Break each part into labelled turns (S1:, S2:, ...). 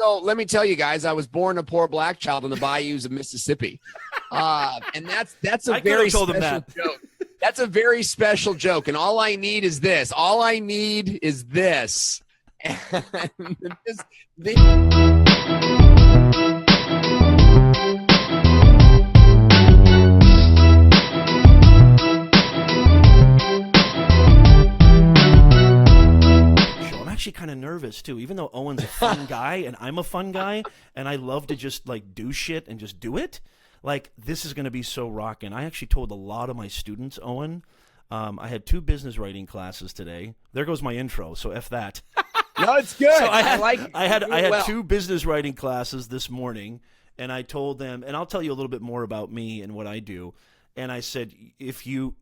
S1: So let me tell you guys, I was born a poor black child in the bayous of Mississippi. And that's a very special joke. That's a very special joke. And all I need is this. All I need is this. And
S2: actually kind of nervous too, even though Owen's a fun guy and I'm a fun guy and I love to just like do shit and just do it. Like, this is going to be so rocking. I actually told a lot of my students, Owen, I had 2 business writing classes today. There goes my intro, so F that.
S1: No, it's good.
S2: So I had 2 business writing classes this morning, and I told them, and I'll tell you a little bit more about me and what I do. And I said, if you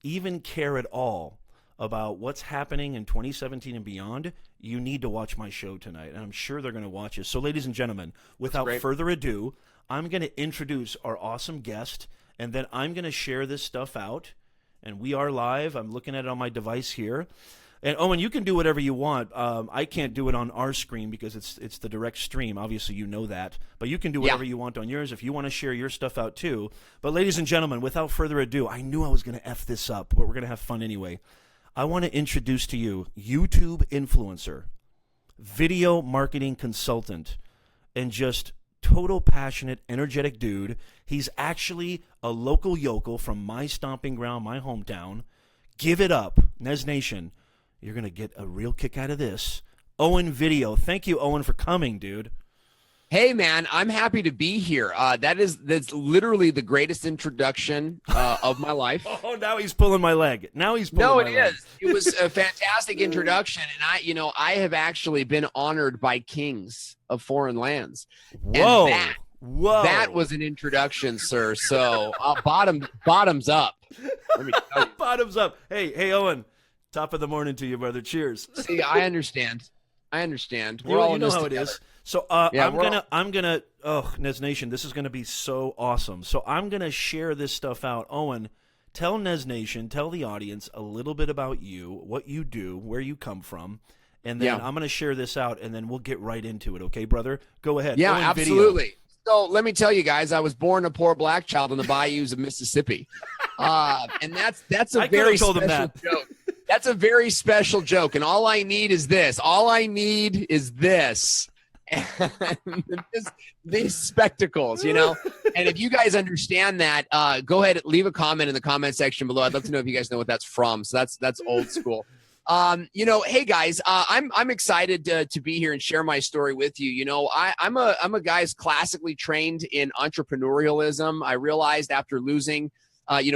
S2: even care at all about what's happening in 2017 and beyond, you need to watch my show tonight. And I'm sure they're going to watch it. So, ladies and gentlemen, without further ado, I'm going to introduce our awesome guest, and then I'm going to share this stuff out. And we are live. I'm looking at it on my device here. And, Owen, you can do whatever you want. I can't do it on our screen because it's the direct stream. Obviously, you know that. But you can do whatever you want on yours if you want to share your stuff out, too. But, ladies and gentlemen, without further ado, I knew I was going to F this up, but we're going to have fun anyway. I want to introduce to you YouTube influencer, video marketing consultant, and just total passionate, energetic dude. He's actually a local yokel from my stomping ground, my hometown. Give it up, Nez Nation. You're going to get a real kick out of this. Owen Video. Thank you, Owen, for coming, dude.
S1: Hey, man, I'm happy to be here. That's literally the greatest introduction of my life.
S2: Oh, now he's pulling my leg. No,
S1: it is. It was a fantastic introduction, and I have actually been honored by kings of foreign lands.
S2: Whoa.
S1: And that was an introduction, sir. So bottoms up. Let me tell you.
S2: Bottoms up. Hey, Owen. Top of the morning to you, brother. Cheers.
S1: See, I understand. We're
S2: all
S1: you know
S2: how
S1: together.
S2: It is. So I'm gonna. Oh, Nez Nation, this is gonna be so awesome. So I'm gonna share this stuff out. Owen, tell Nez Nation, tell the audience a little bit about you, what you do, where you come from, and then I'm gonna share this out, and then we'll get right into it. Okay, brother? Go ahead.
S1: Yeah,
S2: Owen
S1: absolutely.
S2: Video.
S1: So let me tell you guys, I was born a poor black child in the bayous of Mississippi, and that's a very special joke. That's a very special joke, and all I need is this. All I need is this. And these spectacles, And if you guys understand that, go ahead, leave a comment in the comment section below. I'd love to know if you guys know what that's from. So that's old school. Hey guys, I'm excited to be here and share my story with you. I'm a guy who's classically trained in entrepreneurialism. I realized after losing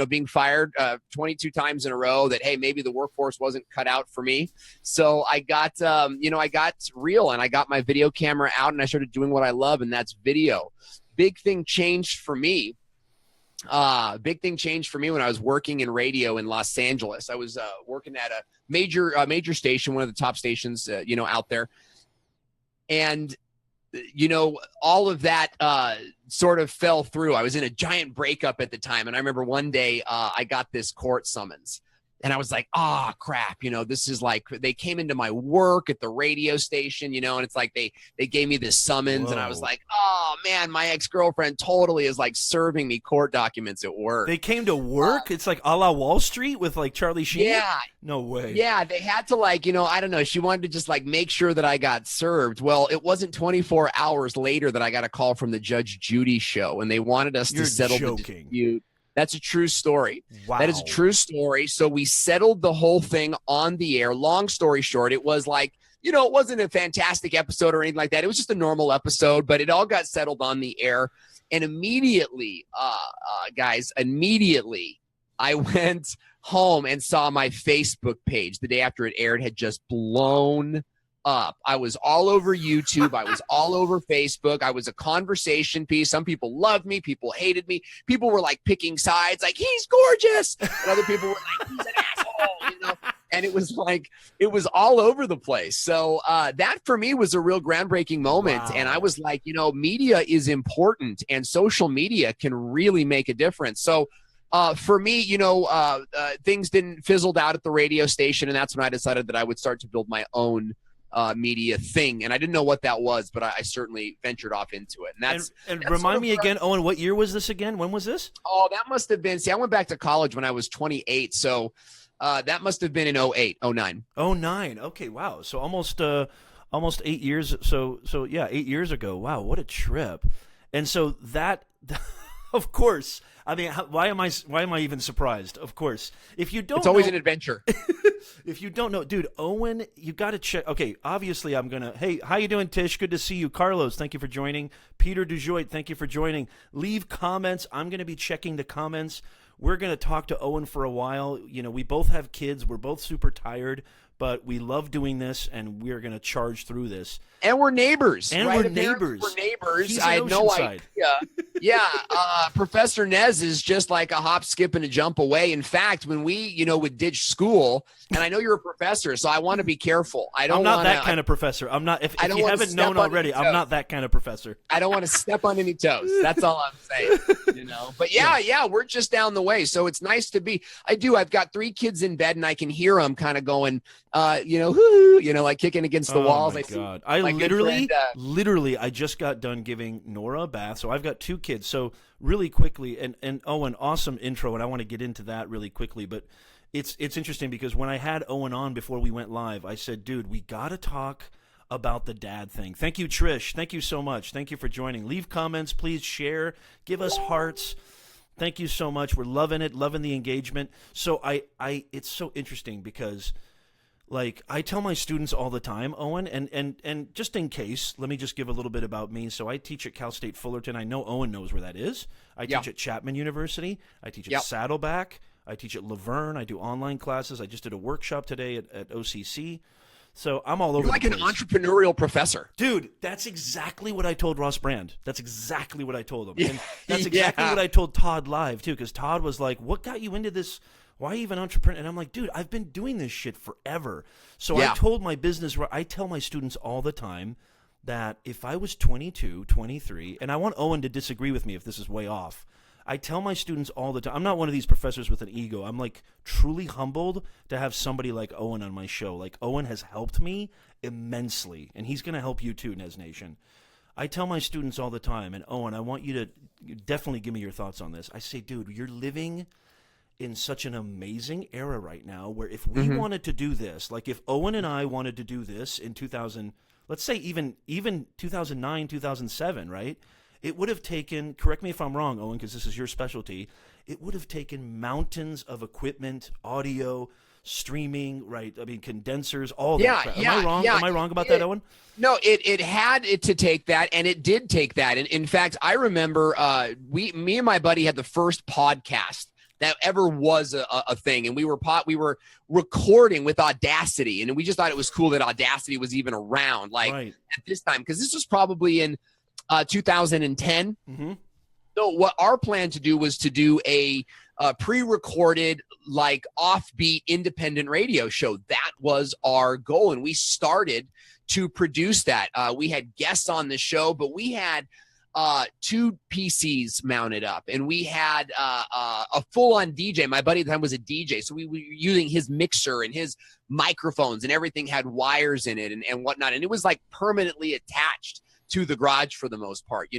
S1: being fired 22 times in a row that, hey, maybe the workforce wasn't cut out for me. So I got real, and I got my video camera out, and I started doing what I love, and that's video. Big thing changed for me when I was working in radio in Los Angeles. I was working at a major station, one of the top stations, out there. And all of that sort of fell through. I was in a giant breakup at the time. And I remember one day I got this court summons. And I was like, oh, crap. This is like, they came into my work at the radio station, and it's like they gave me this summons. Whoa. And I was like, oh, man, my ex-girlfriend totally is like serving me court documents at work.
S2: They came to work? It's like a la Wall Street with like Charlie Sheen?
S1: Yeah.
S2: No way.
S1: Yeah, they had to I don't know. She wanted to just like make sure that I got served. Well, it wasn't 24 hours later that I got a call from the Judge Judy show, and they wanted us to settle the dispute. That's a true story.
S2: Wow.
S1: That is a true story. So we settled the whole thing on the air. Long story short, it was like, it wasn't a fantastic episode or anything like that. It was just a normal episode, but it all got settled on the air. And immediately, guys, I went home and saw my Facebook page the day after it aired had just blown up. I was all over YouTube. I was all over Facebook. I was a conversation piece. Some people loved me. People hated me. People were like picking sides, like, he's gorgeous. And other people were like, he's an asshole, And it was like, it was all over the place. So that for me was a real groundbreaking moment. Wow. And I was like, media is important, and social media can really make a difference. So for me, things didn't fizzled out at the radio station. And that's when I decided that I would start to build my own media thing, and I didn't know what that was, but I certainly ventured off into it. And that's
S2: remind me again, Owen, what year was this again? When was this?
S1: Oh, that must have been. See, I went back to college when I was 28, so that must have been in 08, 09.
S2: 09. Okay, wow. So almost 8 years. So yeah, 8 years ago. Wow, what a trip. And so that, of course. I mean, why am I even surprised? Of course. If you don't,
S1: it's always an adventure.
S2: If you don't know, dude, Owen, you got to check. Okay, obviously I'm going to, hey, how you doing, Tish? Good to see you. Carlos, thank you for joining. Peter Dujoit, thank you for joining. Leave comments. I'm going to be checking the comments. We're going to talk to Owen for a while. You know, we both have kids. We're both super tired, but we love doing this, and we're going to charge through this.
S1: And we're neighbors.
S2: And
S1: right?
S2: we're neighbors.
S1: We're neighbors.
S2: He's
S1: I had no
S2: Oceanside.
S1: idea. Yeah, Professor Nez is just like a hop, skip, and a jump away. In fact, when we, would ditch school, and I know you're a professor, so I want to be careful. I'm not
S2: that kind of professor. I'm not. If you haven't known already, I'm not that kind of professor.
S1: I don't want to step on any toes. That's all I'm saying. But yeah, we're just down the way, so it's nice to be. I've got 3 kids in bed, and I can hear them kind of going, like kicking against the walls.
S2: Oh my God! I literally, I just got done giving Nora a bath, so I've got 2 kids. So really quickly, and Owen, awesome intro, and I want to get into that really quickly. But it's interesting because when I had Owen on before we went live, I said, dude, we got to talk about the dad thing. Thank you, Trish. Thank you so much. Thank you for joining. Leave comments, please share, give us hearts. Thank you so much. We're loving it, loving the engagement. So it's so interesting because, like, I tell my students all the time, Owen, and just in case, let me just give a little bit about me. So I teach at Cal State Fullerton. I know Owen knows where that is. I teach at Chapman University. I teach at Saddleback. I teach at Laverne. I do online classes. I just did a workshop today at OCC. So I'm all over the place.
S1: You're like an entrepreneurial professor.
S2: Dude, that's exactly what I told Ross Brand. That's exactly what I told him. And that's exactly what I told Todd live, too, because Todd was like, what got you into this? Why even entrepreneur? And I'm like, dude, I've been doing this shit forever. So I told my business, I tell my students all the time that if I was 22, 23, and I want Owen to disagree with me if this is way off, I tell my students all the time, I'm not one of these professors with an ego. I'm like truly humbled to have somebody like Owen on my show. Like Owen has helped me immensely, and he's going to help you too, Nez Nation. I tell my students all the time, and Owen, I want you to definitely give me your thoughts on this. I say, dude, you're living in such an amazing era right now where if we wanted to do this, like if Owen and I wanted to do this in 2000, let's say even 2009, 2007, right? It would have taken, correct me if I'm wrong, Owen, because this is your specialty, it would have taken mountains of equipment, audio, streaming, right? I mean, condensers, all that crap. Am I wrong? Am I wrong about that, Owen?
S1: No, it had to take that, and it did take that. And in fact, I remember me and my buddy had the first podcast that ever was a thing, and we were recording with Audacity, and we just thought it was cool that Audacity was even around, at this time, because this was probably in 2010. So what our plan to do was to do a pre-recorded, like offbeat independent radio show. That was our goal, and we started to produce that. We had guests on the show, but we had 2 PCs mounted up, and we had a full-on DJ. My buddy at the time was a DJ, so we were using his mixer and his microphones, and everything had wires in it and whatnot, and it was like permanently attached to the garage for the most part.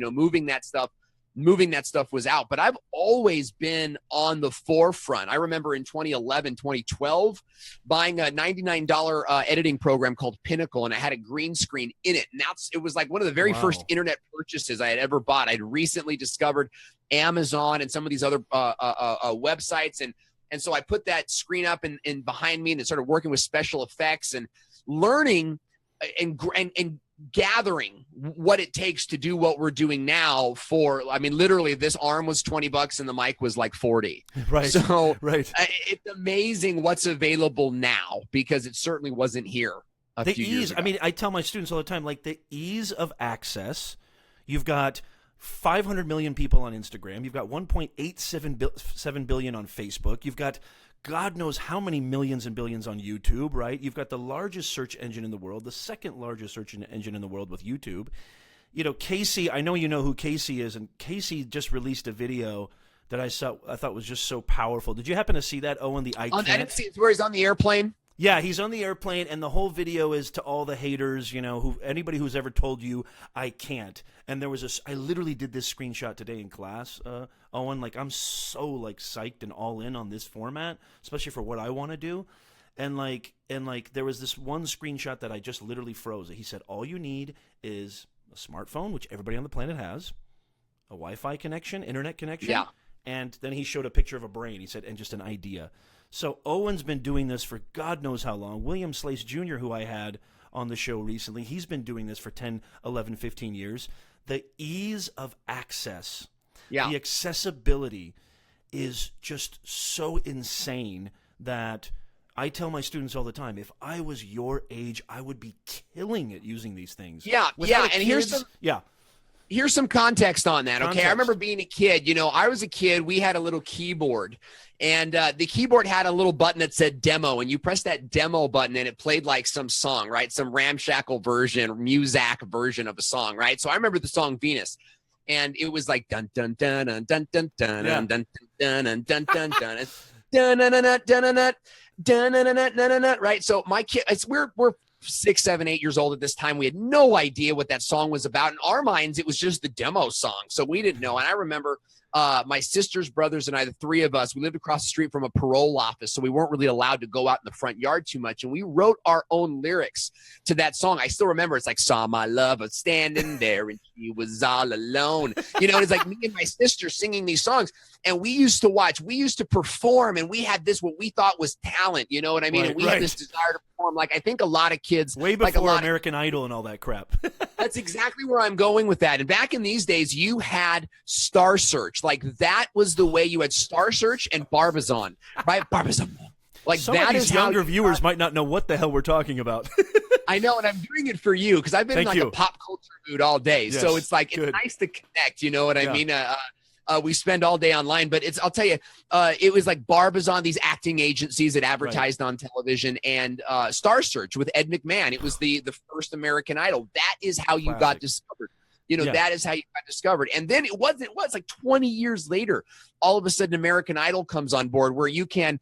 S1: Moving that stuff was out. But I've always been on the forefront. I remember in 2011, 2012, buying a $99 editing program called Pinnacle, and it had a green screen in it. And it was like one of the very first internet purchases I had ever bought. I'd recently discovered Amazon and some of these other websites. And so I put that screen up and behind me and started working with special effects and learning and gathering what it takes to do what we're doing now literally this arm was $20 and the mic was like 40.
S2: Right.
S1: So
S2: right.
S1: It's amazing what's available now because it certainly wasn't here a few years ago.
S2: I mean, I tell my students all the time, like the ease of access. You've got 500 million people on Instagram. You've got 1.87 billion on Facebook. You've got God knows how many millions and billions on YouTube, right? You've got the largest search engine in the world, the second largest search engine in the world with YouTube. Casey, I know you know who Casey is, and Casey just released a video that I thought was just so powerful. Did you happen to see that, Owen, the I
S1: didn't see it where he's on the airplane?
S2: Yeah, he's on the airplane, and the whole video is to all the haters, anybody who's ever told you I can't. And there was I literally did this screenshot today in class, Owen. Like, I'm so like psyched and all in on this format, especially for what I want to do. And there was this one screenshot that I just literally froze. He said, all you need is a smartphone, which everybody on the planet has, a Wi-Fi connection, internet connection.
S1: Yeah.
S2: And then he showed a picture of a brain. He said, and just an idea. So Owen's been doing this for God knows how long. William Slace Jr., who I had on the show recently, he's been doing this for 10, 11, 15 years. The ease of access, the accessibility is just so insane that I tell my students all the time, if I was your age, I would be killing it using these things.
S1: Yeah, and here's some context on that, okay? I remember being a kid. I was a kid. We had a little keyboard, and the keyboard had a little button that said demo, and you press that demo button, and it played like some song, right? Some ramshackle version, Muzak version of a song, right? So I remember the song Venus, and it was like dun dun dun dun dun dun dun dun dun dun dun dun dun dun dun dun dun, right? So my kid, we're 6, 7, 8 years old at this time. We had no idea what that song was about. In our minds, it was just the demo song. So we didn't know. And I remember my sisters, brothers, and I, the three of us, we lived across the street from a parole office. So we weren't really allowed to go out in the front yard too much. And we wrote our own lyrics to that song. I still remember it's like, saw my lover standing there and she was all alone. It's like me and my sister singing these songs. And we used to perform, and we had this, what we thought was talent. You know what I mean?
S2: Right,
S1: and we had this desire to perform. Like, I think a lot of kids.
S2: Way before American Idol and all that crap.
S1: That's exactly where I'm going with that. And back in these days, you had Star Search. Like, that was the way. You had Star Search and Barbizon, right? Barbizon. Like,
S2: some of these younger viewers might not know what the hell we're talking about.
S1: I know, and I'm doing it for you because I've been in like a pop culture mood all day. Yes, so it's like, it's nice to connect. You know what I mean? We spend all day online, but I'll tell you, it was like Barbizon, these acting agencies that advertised on television, and Star Search with Ed McMahon. It was the first American Idol. That is how you got discovered. That is how you got discovered. And then it was like 20 years later, all of a sudden American Idol comes on board where you can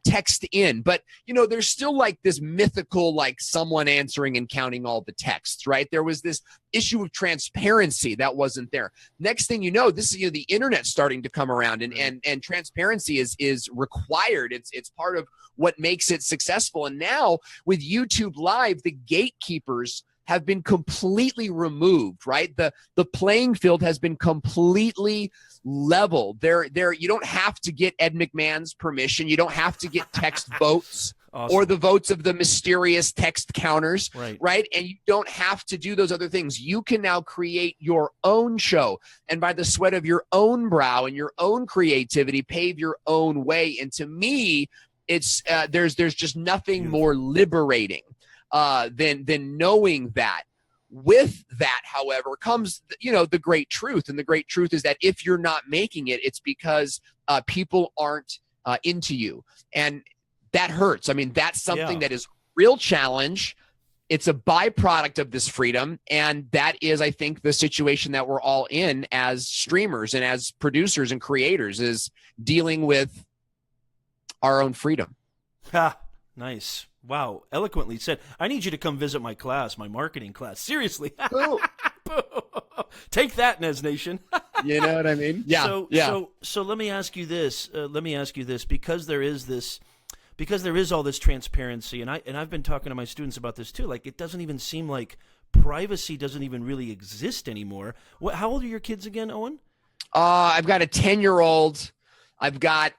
S1: text in. But, there's still like this mythical, like someone answering and counting all the texts, right? There was this issue of transparency that wasn't there. Next thing you know, this is the internet starting to come around, and transparency is required. It's part of what makes it successful. And now with YouTube Live, the gatekeepers have been completely removed, right? The playing field has been completely leveled. You don't have to get Ed McMahon's permission. You don't have to get text votes or the votes of the mysterious text counters, right? And you don't have to do those other things. You can now create your own show, and by the sweat of your own brow and your own creativity, pave your own way. And to me, it's there's just nothing more liberating than knowing that. With that, however, comes the great truth, and the great truth is that if you're not making it, it's because people aren't into you, and that hurts. I mean, that's something that is real challenge. It's a byproduct of this freedom, and that is, I think, the situation that we're all in as streamers and as producers and creators, is dealing with our own freedom.
S2: Ha, nice. Wow, eloquently said. I need you to come visit my class, my marketing class. Seriously. Take that, Nez Nation.
S1: You know what I mean? Yeah.
S2: So let me ask you this. Because there is all this transparency, and I've been talking to my students about this too. Like, it doesn't even seem like privacy doesn't even really exist anymore. How old are your kids again, Owen?
S1: I've got a 10-year-old. I've got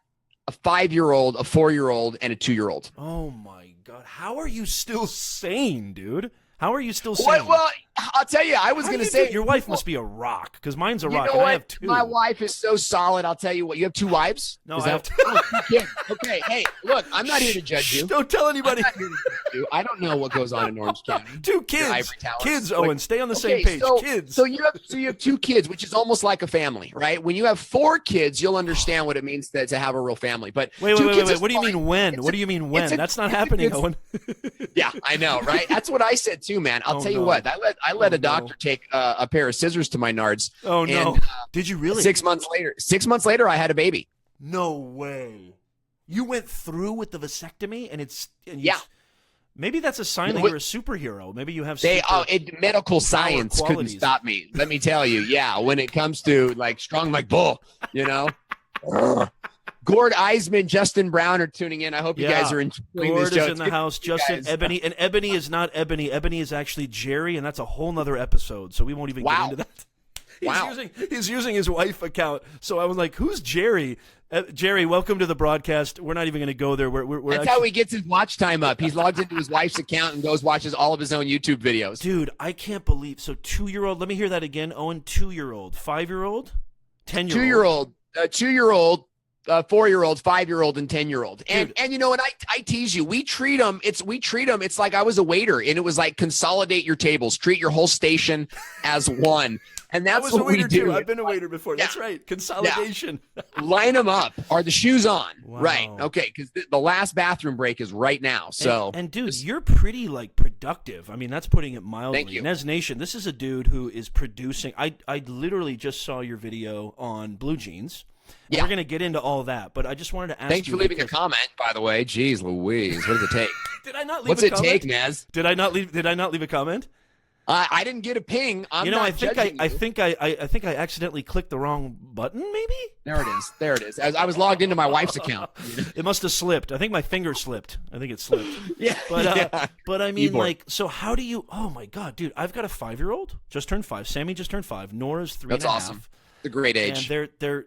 S1: a 5-year-old, a 4-year-old, and a 2-year-old.
S2: Oh my God. How are you still sane, dude? How are you still sane?
S1: Well, I'll tell you, I was going to say.
S2: Your wife must be a rock, because mine's a rock,
S1: and
S2: I have 2.
S1: My wife is so solid. I'll tell you what. You have 2 wives?
S2: No, I have 2.
S1: Oh, 2 kids. Okay, hey, look, I'm not here to judge you.
S2: Don't tell anybody.
S1: I'm not here to judge you. I don't know what goes on in Orange County.
S2: 2 kids. Kids, Owen, stay on the same page. Kids.
S1: So you have 2 kids, which is almost like a family, right? When you have 4 kids, you'll understand what it means to have a real family. But
S2: wait. What do you mean when? What do you mean when? That's not happening, Owen.
S1: Yeah, I know, right? That's what I said too, man. I'll tell you what. I let a doctor take a pair of scissors to my nards.
S2: Oh no!
S1: And,
S2: did you really?
S1: 6 months later, I had a baby.
S2: No way! You went through with the vasectomy, and Maybe that's a sign that you're a superhero. Maybe you have
S1: medical science couldn't stop me. Let me tell you. Yeah, when it comes to like strong like bull, you know. Gord Eisman, Justin Brown are tuning in. I hope you guys are enjoying this show.
S2: Gord is in the house. Justin, Ebony, and Ebony is not Ebony. Ebony is actually Jerry, and that's a whole nother episode. So we won't even get into that. He's using his wife account. So I was like, "Who's Jerry?" Jerry, welcome to the broadcast. We're not even going to go there.
S1: That's how he gets his watch time up. He's logged into his wife's account and watches all of his own YouTube videos.
S2: Dude, I can't believe. So 2-year-old. Let me hear that again. Owen, 2-year-old, 5-year-old, 10-year-old,
S1: 2-year-old. 4-year-old, 5-year-old, and 10-year-old, and you know, and I tease you. We treat them. It's like I was a waiter, and it was like consolidate your tables, treat your whole station as one, and that's what we do.
S2: Too. I've been a waiter before. Yeah. That's right, consolidation.
S1: Yeah. Line them up. Are the shoes on? Wow. Right. Okay, because the last bathroom break is right now. So
S2: and dude, you're pretty like productive. I mean, that's putting it mildly.
S1: Thank you.
S2: NEZNATION. This is a dude who is producing. I literally just saw your video on blue jeans. Yeah. We're going to get into all that, but I just wanted to ask
S1: Thanks for leaving a comment, by the way. Jeez Louise, what does it take?
S2: Did I not leave
S1: What's
S2: a
S1: it
S2: comment?
S1: take, Nez?
S2: Did I not leave a comment?
S1: I didn't get a ping. I
S2: think I accidentally clicked the wrong button, maybe?
S1: There it is. I was logged into my wife's account.
S2: It must have slipped. I think my finger slipped. I think it slipped.
S1: Yeah.
S2: But I mean, like, so how do you, oh my God, dude, I've got a 5-year-old, just turned 5. Sammy just turned 5. Nora's 3
S1: That's
S2: and a
S1: awesome.
S2: half.
S1: The great age.
S2: And they're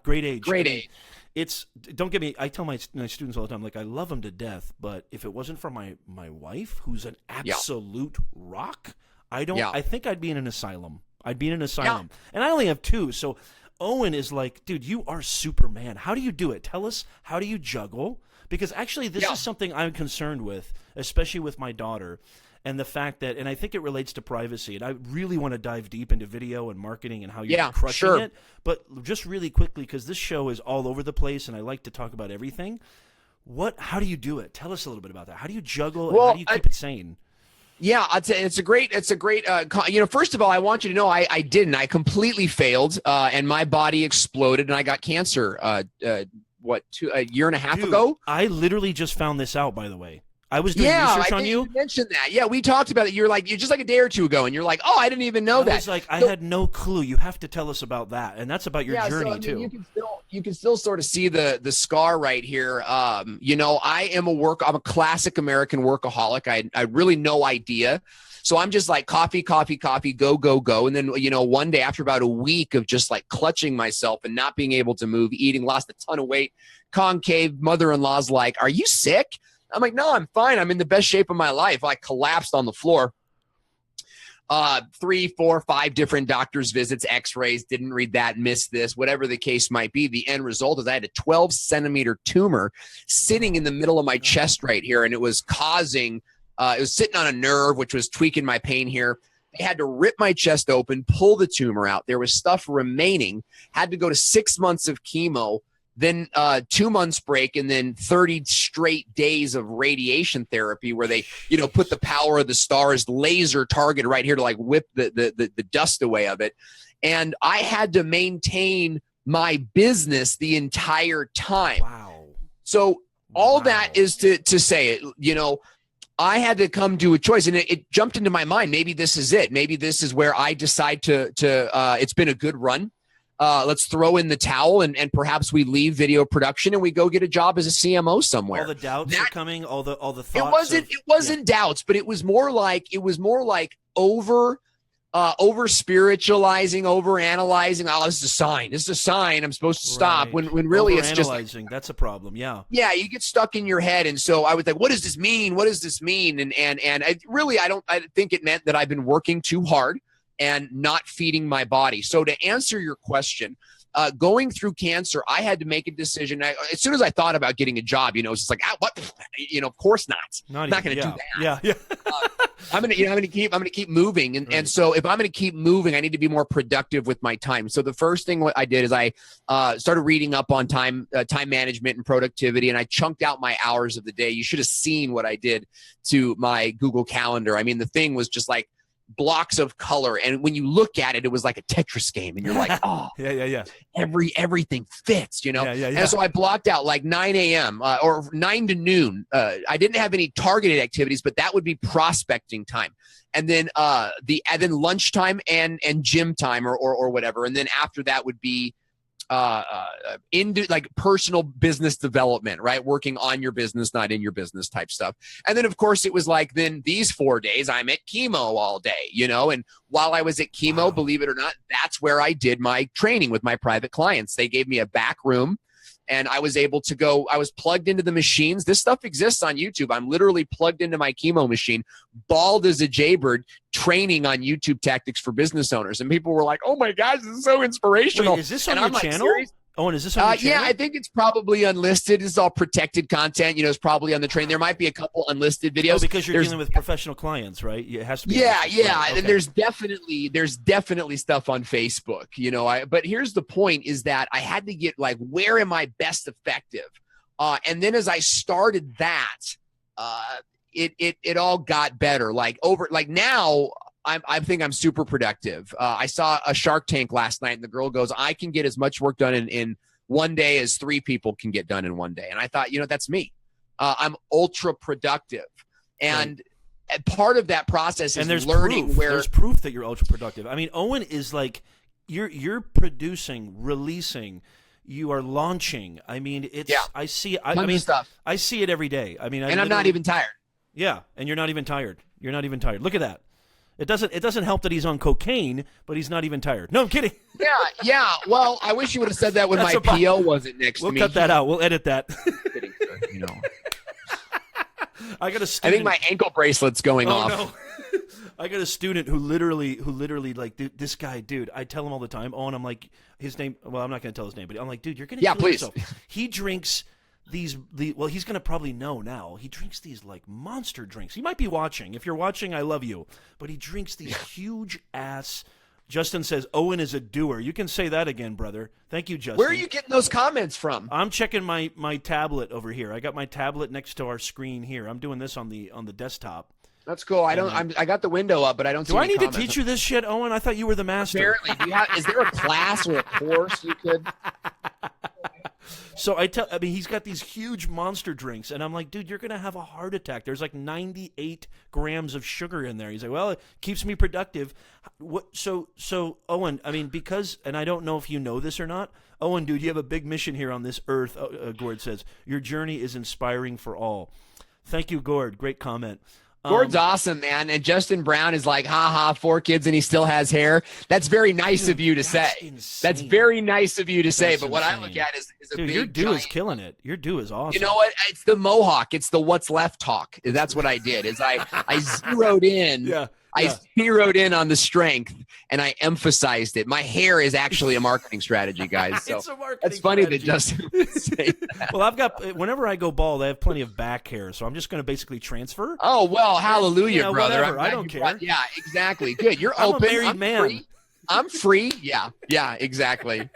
S2: great age.
S1: Great age.
S2: It's, don't get me, I tell my students all the time, like, I love them to death, but if it wasn't for my wife, who's an absolute rock, I think I'd be in an asylum. Yeah. And I only have 2, so Owen is like, dude, you are Superman. How do you do it? Tell us, how do you juggle? Because actually this is something I'm concerned with, especially with my daughter. And the fact that, and I think it relates to privacy, and I really want to dive deep into video and marketing and how you're crushing it. But just really quickly, because this show is all over the place, and I like to talk about everything. How do you do it? Tell us a little bit about that. How do you juggle? And how do you keep it sane?
S1: Yeah, I'd say it's a great. First of all, I want you to know I didn't. I completely failed, and my body exploded, and I got cancer. A year and a half ago?
S2: I literally just found this out, by the way. I was doing research on you.
S1: You mentioned that. Yeah, we talked about it. You're just like a day or two ago, and you're like, oh, I didn't even know that.
S2: I was like, I had no clue. You have to tell us about that, and that's about your journey too.
S1: You can still sort of see the scar right here. I'm a classic American workaholic. I really no idea. So I'm just like coffee, go. And then, one day after about a week of just like clutching myself and not being able to move, lost a ton of weight, concave, mother-in-law's like, are you sick? I'm like, no, I'm fine. I'm in the best shape of my life. I collapsed on the floor. 3, 4, 5 different doctor's visits, x-rays, didn't read that, missed this, whatever the case might be. The end result is I had a 12-centimeter tumor sitting in the middle of my chest right here, and it was causing it was sitting on a nerve, which was tweaking my pain here. They had to rip my chest open, pull the tumor out. There was stuff remaining, had to go to 6 months of chemo, then 2 months break, and then 30 straight days of radiation therapy where they, put the power of the stars laser target right here to like whip the dust away of it. And I had to maintain my business the entire time.
S2: Wow.
S1: So all that is to say it, I had to come to a choice, and it jumped into my mind. Maybe this is it. Maybe this is where I decide to it's been a good run. Let's throw in the towel and perhaps we leave video production and we go get a job as a CMO somewhere.
S2: All the doubts are coming, all the thoughts.
S1: It wasn't doubts, but it was more like over spiritualizing, over analyzing. Oh, this is a sign. This is a sign. I'm supposed to stop. When really it's just
S2: that's a problem. Yeah.
S1: Yeah. You get stuck in your head. And so I was like, what does this mean? What does this mean? And I think it meant that I've been working too hard and not feeding my body. So to answer your question, going through cancer, I had to make a decision. As soon as I thought about getting a job, it's just like, what? Of course not. I'm not going to do that.
S2: Yeah.
S1: I'm going to keep moving. And so if I'm going to keep moving, I need to be more productive with my time. So the first thing what I did is I started reading up on time management and productivity, and I chunked out my hours of the day. You should have seen what I did to my Google Calendar. I mean, the thing was just like, blocks of color, and when you look at it, it was like a Tetris game, and you're like, oh,
S2: yeah.
S1: Everything fits, you know.
S2: Yeah.
S1: And so I blocked out like 9 a.m. Or 9 to noon. I didn't have any targeted activities, but that would be prospecting time, and then lunchtime and gym time or whatever, and then after that would be into like personal business development, right? Working on your business, not in your business type stuff. And then of course it was like, then these 4 days I'm at chemo all day, you know? And while I was at chemo, believe it or not, that's where I did my training with my private clients. They gave me a back room, and I was able to go, I was plugged into the machines. This stuff exists on YouTube. I'm literally plugged into my chemo machine, bald as a jaybird, training on YouTube tactics for business owners. And people were like, oh my gosh, this is so inspirational.
S2: Wait, is this on your channel? Owen, is this on your channel?
S1: Yeah, I think it's probably unlisted. This is all protected content. You know, it's probably on the train. There might be a couple unlisted videos.
S2: Oh, because you're dealing with professional clients, right? It has to be.
S1: Yeah.
S2: Okay.
S1: And there's definitely stuff on Facebook. You know, but here's the point: is that I had to get like, where am I best effective? And then as I started that, it all got better. Like now. I think I'm super productive. I saw a Shark Tank last night, and the girl goes, I can get as much work done in 1 day as 3 people can get done in 1 day. And I thought, you know, that's me. I'm ultra productive. And part of that process is learning
S2: there's proof that you're ultra productive. I mean, Owen is like, you're producing, releasing, you are launching. I mean, it's, I see stuff. I see it every day. I mean,
S1: I'm not even tired.
S2: Yeah. And you're not even tired. Look at that. It doesn't help that he's on cocaine, but he's not even tired. No, I'm kidding.
S1: Yeah. Well, I wish you would have said that when my PO wasn't next to me.
S2: We'll cut that out. We'll edit that.
S1: Kidding, you know.
S2: I got a student.
S1: I think my ankle bracelet's going off.
S2: No. I got a student who literally like, dude, this guy, dude, I tell him all the time. Oh, and I'm like, his name. Well, I'm not going to tell his name, but I'm like, dude, you're going to kill yourself. He drinks he's going to probably know now. He drinks these like monster drinks. He might be watching. If you're watching, I love you. But he drinks these huge ass. Justin says, Owen is a doer. You can say that again, brother. Thank you, Justin.
S1: Where are you getting those comments from?
S2: I'm checking my tablet over here. I got my tablet next to our screen here. I'm doing this on the desktop.
S1: That's cool. I got the window up, but I don't see any comments.
S2: To teach you this shit, Owen? I thought you were the master.
S1: Apparently. Is there a class or a course you could?
S2: So he's got these huge monster drinks, and I'm like, dude, you're gonna have a heart attack. There's like 98 grams of sugar in there. He's like, well, it keeps me productive. What? So Owen, I mean, because, and I don't know if you know this or not, Owen, dude, you have a big mission here on this earth. Gord says your journey is inspiring for all. Thank you, Gord. Great comment.
S1: Gord's awesome, man. And Justin Brown is like, 4 kids and he still has hair. That's very nice of you to say.
S2: Insane.
S1: That's very nice of you to say. But what I look at is a big
S2: your do is killing it. Your do is awesome.
S1: You know what? It's the mohawk. It's the what's left talk. That's what I did. Is I zeroed in. I zeroed in on the strength and I emphasized it. My hair is actually a marketing strategy, guys. So it's funny that Justin would say that.
S2: Well, whenever I go bald, I have plenty of back hair, so I'm just going to basically transfer.
S1: Oh, well, hallelujah, brother.
S2: Whatever. I don't care.
S1: Yeah, exactly. Good. You're
S2: I'm
S1: open.
S2: A married man.
S1: Free. I'm free. Yeah, exactly.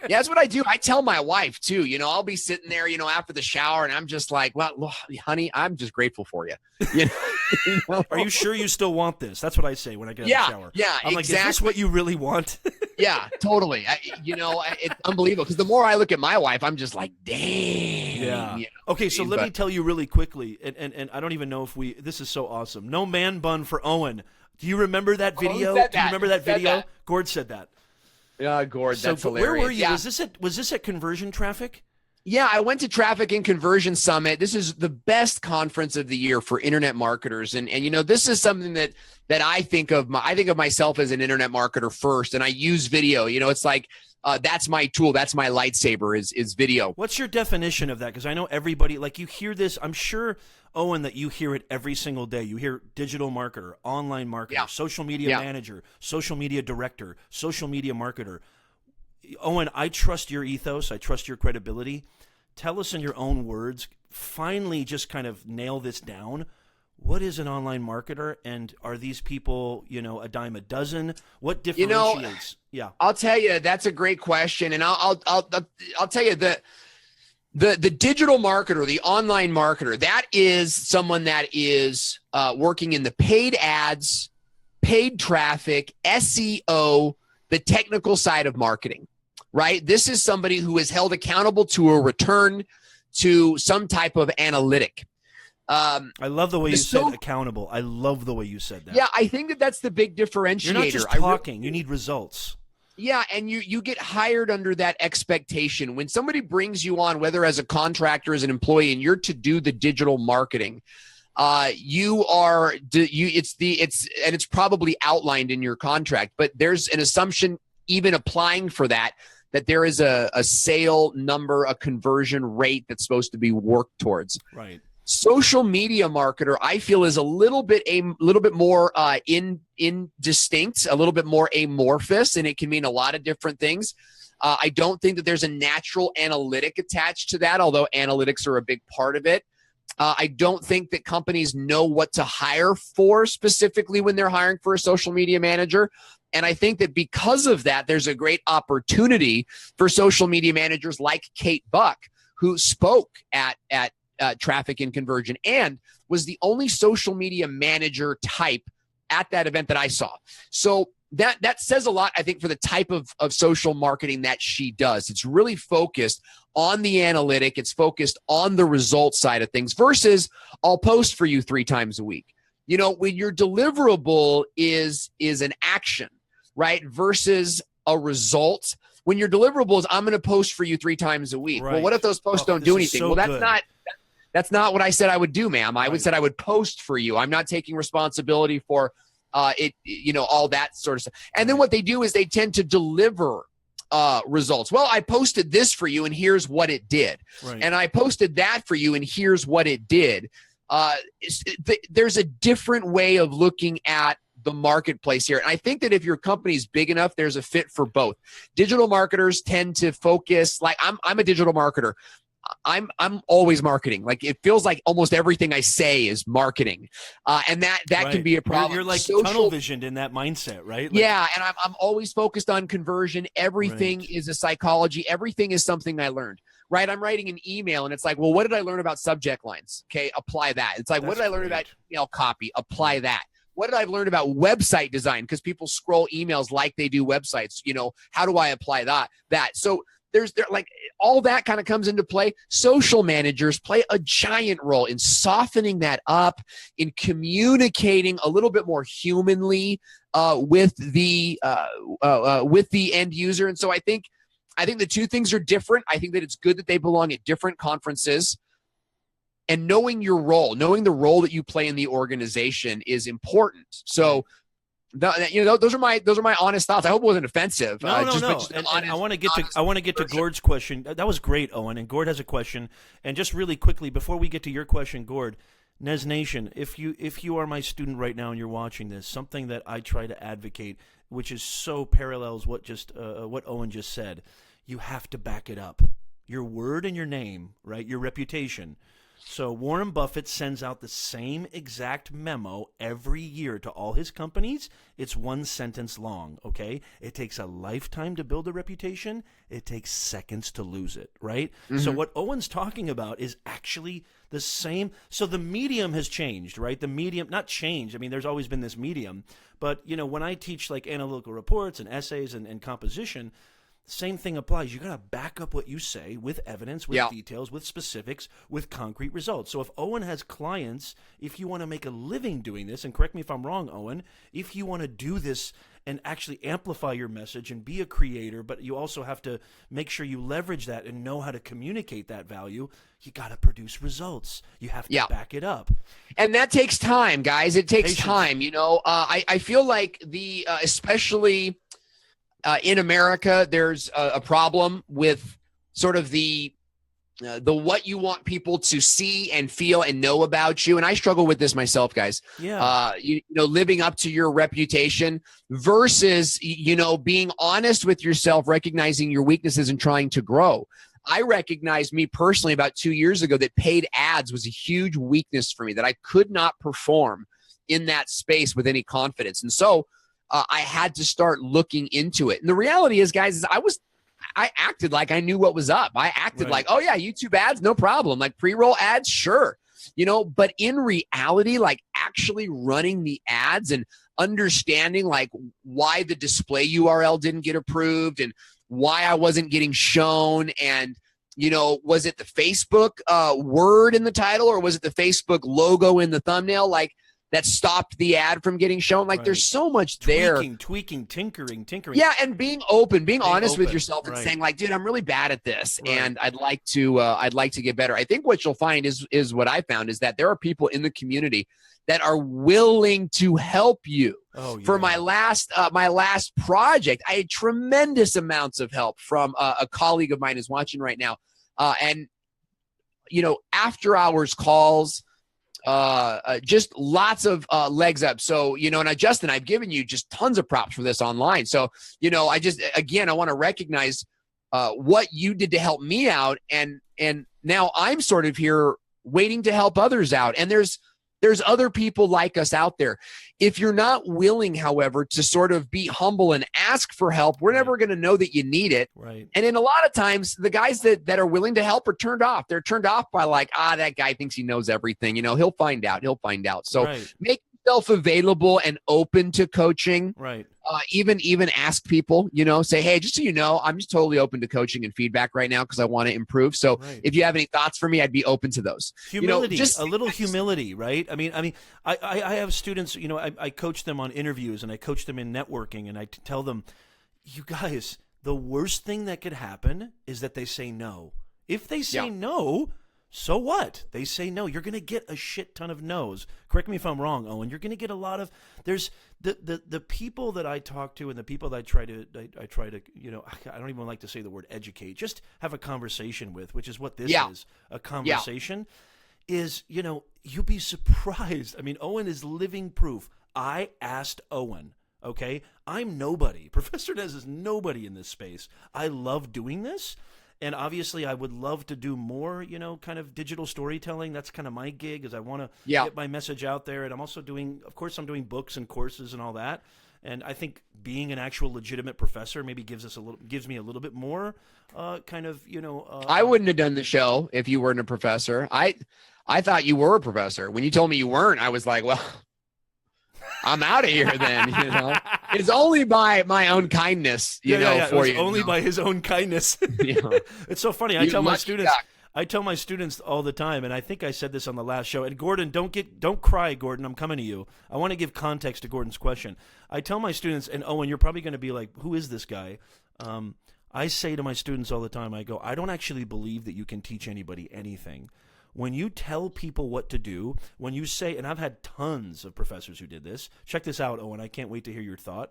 S1: Yeah, that's what I do. I tell my wife too, you know, I'll be sitting there, you know, after the shower and I'm just like, well, honey, I'm just grateful for you. You know?
S2: Are you sure you still want this? That's what I say when I get out of the shower.
S1: Yeah,
S2: I'm like, is this what you really want?
S1: Yeah, totally. It's unbelievable because the more I look at my wife, I'm just like, dang.
S2: Yeah. You know, okay, so let me tell you really quickly, and I don't even know if this is so awesome. No man bun for Owen. Do you remember that video? Do you remember that video? Gord said that.
S1: Yeah, Gord, that's hilarious.
S2: Where were you?
S1: Yeah.
S2: Was this at Conversion Traffic?
S1: Yeah, I went to Traffic and Conversion Summit. This is the best conference of the year for internet marketers. And you know, this is something that I think of myself as an internet marketer first, and I use video. You know, it's like that's my tool, that's my lightsaber is video.
S2: What's your definition of that? Because I know everybody, like, you hear this, I'm sure, Owen, that you hear it every single day. You hear digital marketer, online marketer, social media manager, social media director, social media marketer. Owen, I trust your ethos. I trust your credibility. Tell us in your own words, finally just kind of nail this down. What is an online marketer, and are these people, you know, a dime a dozen? What differentiates?
S1: I'll tell you, that's a great question, and I'll tell you that the digital marketer, the online marketer, that is someone that is working in the paid ads, paid traffic, SEO, the technical side of marketing, right? This is somebody who is held accountable to a return to some type of analytic.
S2: I love the way you said accountable. I love the way you said that.
S1: Yeah, I think that that's the big differentiator.
S2: You're not just talking. You need results.
S1: Yeah, and you get hired under that expectation. When somebody brings you on, whether as a contractor, as an employee, and you're to do the digital marketing, it's probably outlined in your contract, but there's an assumption even applying for that there is a sale number, a conversion rate that's supposed to be worked towards.
S2: Right.
S1: Social media marketer, I feel, is a little bit more indistinct, a little bit more amorphous, and it can mean a lot of different things. I don't think that there's a natural analytic attached to that, although analytics are a big part of it. I don't think that companies know what to hire for specifically when they're hiring for a social media manager. And I think that because of that, there's a great opportunity for social media managers like Kate Buck, who spoke at Traffic and Conversion and was the only social media manager type at that event that I saw. So that says a lot, I think, for the type of social marketing that she does. It's really focused on the analytic. It's focused on the results side of things versus I'll post for you 3 times a week. You know, when your deliverable is an action, right, versus a result. When your deliverable is I'm going to post for you 3 times a week. Right. Well, what if those posts don't do anything?
S2: So
S1: that's not what I said I would do, ma'am. I would said I would post for you. I'm not taking responsibility for it, you know, all that sort of stuff. And then what they do is they tend to deliver results. Well, I posted this for you and here's what it did. Right. And I posted that for you and here's what it did. There's a different way of looking at the marketplace here. And I think that if your company's big enough, there's a fit for both. Digital marketers tend to focus, like I'm a digital marketer. I'm always marketing. Like it feels like almost everything I say is marketing. And that right. can be a problem.
S2: You're like tunnel visioned in that mindset, right? Like,
S1: yeah. And I'm always focused on conversion. Everything is a psychology. Everything is something I learned. Right. I'm writing an email and it's like, well, what did I learn about subject lines? Okay. Apply that. It's like, what did I learn about email copy? Apply that. What did I learn about website design? Because people scroll emails like they do websites. You know, how do I apply that? So there's like all that kind of comes into play. Social managers play a giant role in softening that up, in communicating a little bit more humanly with the end user. And so I think the two things are different. I think that it's good that they belong at different conferences. And knowing your role, knowing the role that you play in the organization is important. So, those are my honest thoughts. I hope it wasn't offensive.
S2: No. And I want to get to Gord's question. That was great, Owen. And Gord has a question. And just really quickly before we get to your question, Gord, Nez Nation, if you are my student right now and you're watching this, something that I try to advocate, which is so parallels what Owen just said, you have to back it up. Your word and your name, right? Your reputation. So Warren Buffett sends out the same exact memo every year to all his companies. It's 1 sentence long, okay? It takes a lifetime to build a reputation. It takes seconds to lose it, right? Mm-hmm. So what Owen's talking about is actually the same. So the medium has changed, right? The medium, not changed. I mean, there's always been this medium. But, you know, when I teach like analytical reports and essays and composition, same thing applies. You got to back up what you say with evidence, with details, with specifics, with concrete results. So if Owen has clients, if you want to make a living doing this, and correct me if I'm wrong, Owen, if you want to do this and actually amplify your message and be a creator, but you also have to make sure you leverage that and know how to communicate that value, you got to produce results. You have to back it up.
S1: And that takes time, guys. It takes time. You know, I feel like especially in America, there's a problem with sort of the what you want people to see and feel and know about you. And I struggle with this myself, guys.
S2: Yeah.
S1: Living up to your reputation versus, being honest with yourself, recognizing your weaknesses and trying to grow. I recognized me personally about 2 years ago that paid ads was a huge weakness for me, that I could not perform in that space with any confidence. And so I had to start looking into it. And the reality is, guys, I acted like I knew what was up. I acted like, oh yeah, YouTube ads, no problem. Like pre-roll ads, sure. But in reality, like actually running the ads and understanding like why the display URL didn't get approved and why I wasn't getting shown. And, was it the Facebook word in the title, or was it the Facebook logo in the thumbnail? Like, that stopped the ad from getting shown. Like, there's so much there.
S2: Tweaking, tinkering.
S1: Yeah, and being open, being honest with yourself and saying, like, dude, I'm really bad at this, and I'd like to get better. I think what you'll find is what I found is that there are people in the community that are willing to help you.
S2: Oh, yeah.
S1: For my last project, I had tremendous amounts of help from a colleague of mine who's watching right now, and after hours calls. Just lots of legs up. So, and Justin, I've given you just tons of props for this online. So, I want to recognize what you did to help me out. And now I'm sort of here waiting to help others out. And there's other people like us out there. If you're not willing, however, to sort of be humble and ask for help, we're never going to know that you need it.
S2: Right.
S1: And in a lot of times, the guys that are willing to help are turned off. They're turned off by like, that guy thinks he knows everything. He'll find out. So make yourself available and open to coaching.
S2: Right.
S1: Even ask people, say, hey, just so you know, I'm just totally open to coaching and feedback right now because I want to improve. So if you have any thoughts for me, I'd be open to those.
S2: Humility, a little humility, right? I mean, I have students, I coach them on interviews and I coach them in networking, and I tell them, you guys, the worst thing that could happen is that they say no. If they say no, so what? They say no. You're going to get a shit ton of no's. Correct me if I'm wrong, Owen. You're going to get a lot of – there's the people that I talk to and the people that I try to I don't even like to say the word educate. Just have a conversation with, which is what this is, a conversation, is, you'd be surprised. I mean, Owen is living proof. I asked Owen, okay? I'm nobody. Professor Nez is nobody in this space. I love doing this. And obviously, I would love to do more, kind of digital storytelling. That's kind of my gig, is I want to get my message out there. And I'm also doing books and courses and all that. And I think being an actual legitimate professor maybe gives me a little bit more I
S1: wouldn't have done the show if you weren't a professor. I thought you were a professor. When you told me you weren't, I was like, well, I'm out of here then, It's only by my own kindness, for you.
S2: Only by his own kindness. It's so funny. I tell my students all the time, and I think I said this on the last show. And Gordon, don't cry, Gordon. I'm coming to you. I want to give context to Gordon's question. I tell my students, and Owen, you're probably going to be like, who is this guy? I say to my students all the time, I go, I don't actually believe that you can teach anybody anything. When you tell people what to do, when you say, and I've had tons of professors who did this. Check this out, Owen. I can't wait to hear your thought.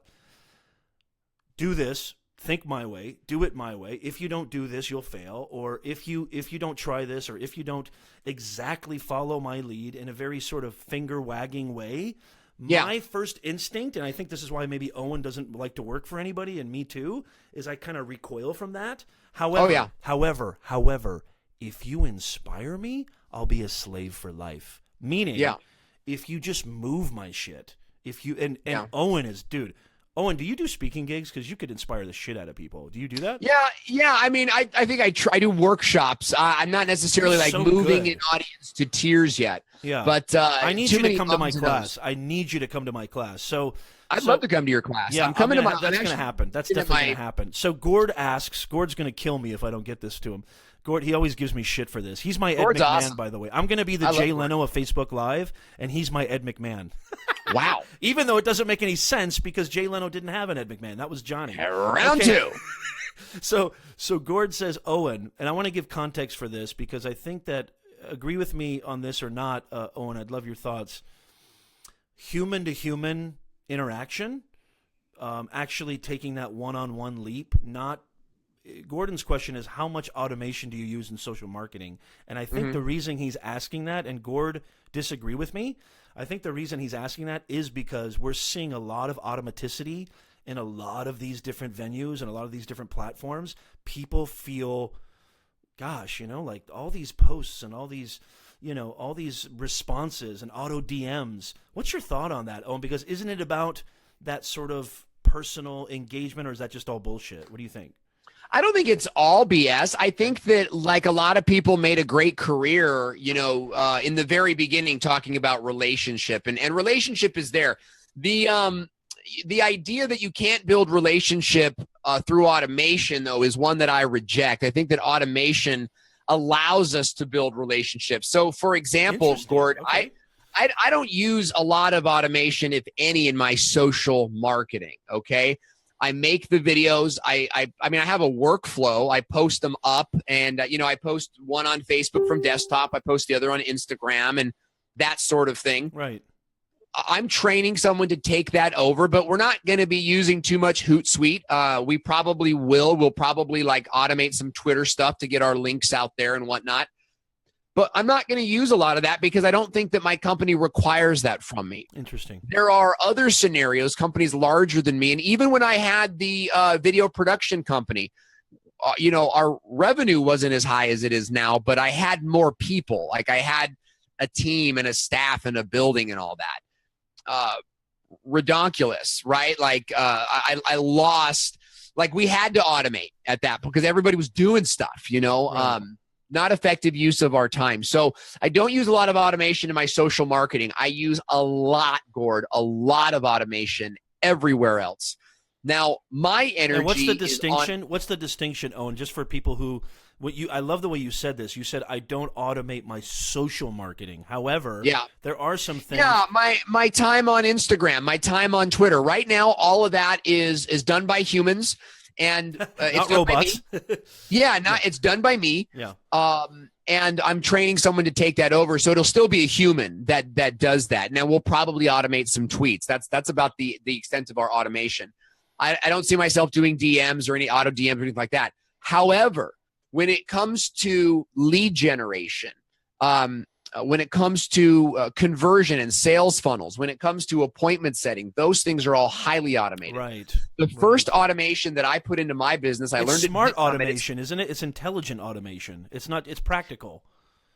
S2: Do this. Think my way. Do it my way. If you don't do this, you'll fail. Or if you don't try this, or if you don't exactly follow my lead in a very sort of finger-wagging way, my first instinct, and I think this is why maybe Owen doesn't like to work for anybody, and me too, is I kind of recoil from that. However, if you inspire me, I'll be a slave for life. Meaning, if you just move my shit, Owen is, dude. Owen, do you do speaking gigs? Because you could inspire the shit out of people. Do you do that?
S1: Yeah. I mean, I think I do workshops. I'm not necessarily moving an audience to tears yet.
S2: Yeah.
S1: But
S2: I need you to come to my class. I need you to come to my class. So
S1: I'd love to come to your class.
S2: Yeah,
S1: I'm coming to my.
S2: That's going to happen. That's definitely going to happen. So Gord's going to kill me if I don't get this to him. Gord, he always gives me shit for this. He's my Ed McMahon, awesome. By the way. I'm going to be the Jay Leno of Facebook Live, and he's my Ed McMahon.
S1: Wow.
S2: Even though it doesn't make any sense because Jay Leno didn't have an Ed McMahon. That was Johnny.
S1: Round two.
S2: So Gord says Owen, and I want to give context for this because I think that, agree with me on this or not, Owen, I'd love your thoughts. Human-to-human interaction, actually taking that one-on-one leap, not Gordon's question is, how much automation do you use in social marketing? And I think the reason he's asking that, and Gord disagree with me, I think the reason he's asking that is because we're seeing a lot of automaticity in a lot of these different venues and a lot of these different platforms. People feel, gosh, like all these posts and all these, all these responses and auto DMs. What's your thought on that, Owen? Because isn't it about that sort of personal engagement, or is that just all bullshit? What do you think?
S1: I don't think it's all BS. I think that like a lot of people made a great career, in the very beginning talking about relationship and relationship is there. The idea that you can't build relationship through automation, though, is one that I reject. I think that automation allows us to build relationships. So, for example, Gord,
S2: okay.
S1: I don't use a lot of automation, if any, in my social marketing, okay? I make the videos. I mean, I have a workflow. I post them up, and, I post one on Facebook from desktop. I post the other on Instagram and that sort of thing.
S2: Right.
S1: I'm training someone to take that over, but we're not going to be using too much Hootsuite. We probably will. We'll probably automate some Twitter stuff to get our links out there and whatnot. But I'm not going to use a lot of that because I don't think that my company requires that from me.
S2: Interesting.
S1: There are other scenarios, companies larger than me. And even when I had the video production company, our revenue wasn't as high as it is now, but I had more people. I had a team and a staff and a building and all that. Redonkulous, right? I lost, we had to automate at that because everybody was doing stuff,
S2: Right.
S1: Not effective use of our time. So I don't use a lot of automation in my social marketing. I use a lot of automation everywhere else. Now, my energy.
S2: And what's the distinction? What's the distinction, Owen? Just for people who, I love the way you said this. You said I don't automate my social marketing. However, there are some things.
S1: Yeah, my time on Instagram, my time on Twitter. Right now, all of that is done by humans, and it's
S2: done robots.
S1: By me. It's done by me.
S2: Yeah.
S1: And I'm training someone to take that over, so it'll still be a human that does that. Now we'll probably automate some tweets. That's about the extent of our automation. I don't see myself doing DMs or any auto DMs or anything like that. However, when it comes to lead generation, when it comes to conversion and sales funnels, when it comes to appointment setting, those things are all highly automated.
S2: Right.
S1: The first automation that I put into my business, I learned
S2: smart automation, isn't it? It's intelligent automation. It's practical.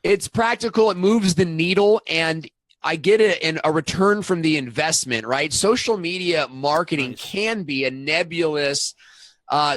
S1: It's practical. It moves the needle, and I get a return from the investment, right? Social media marketing can be a nebulous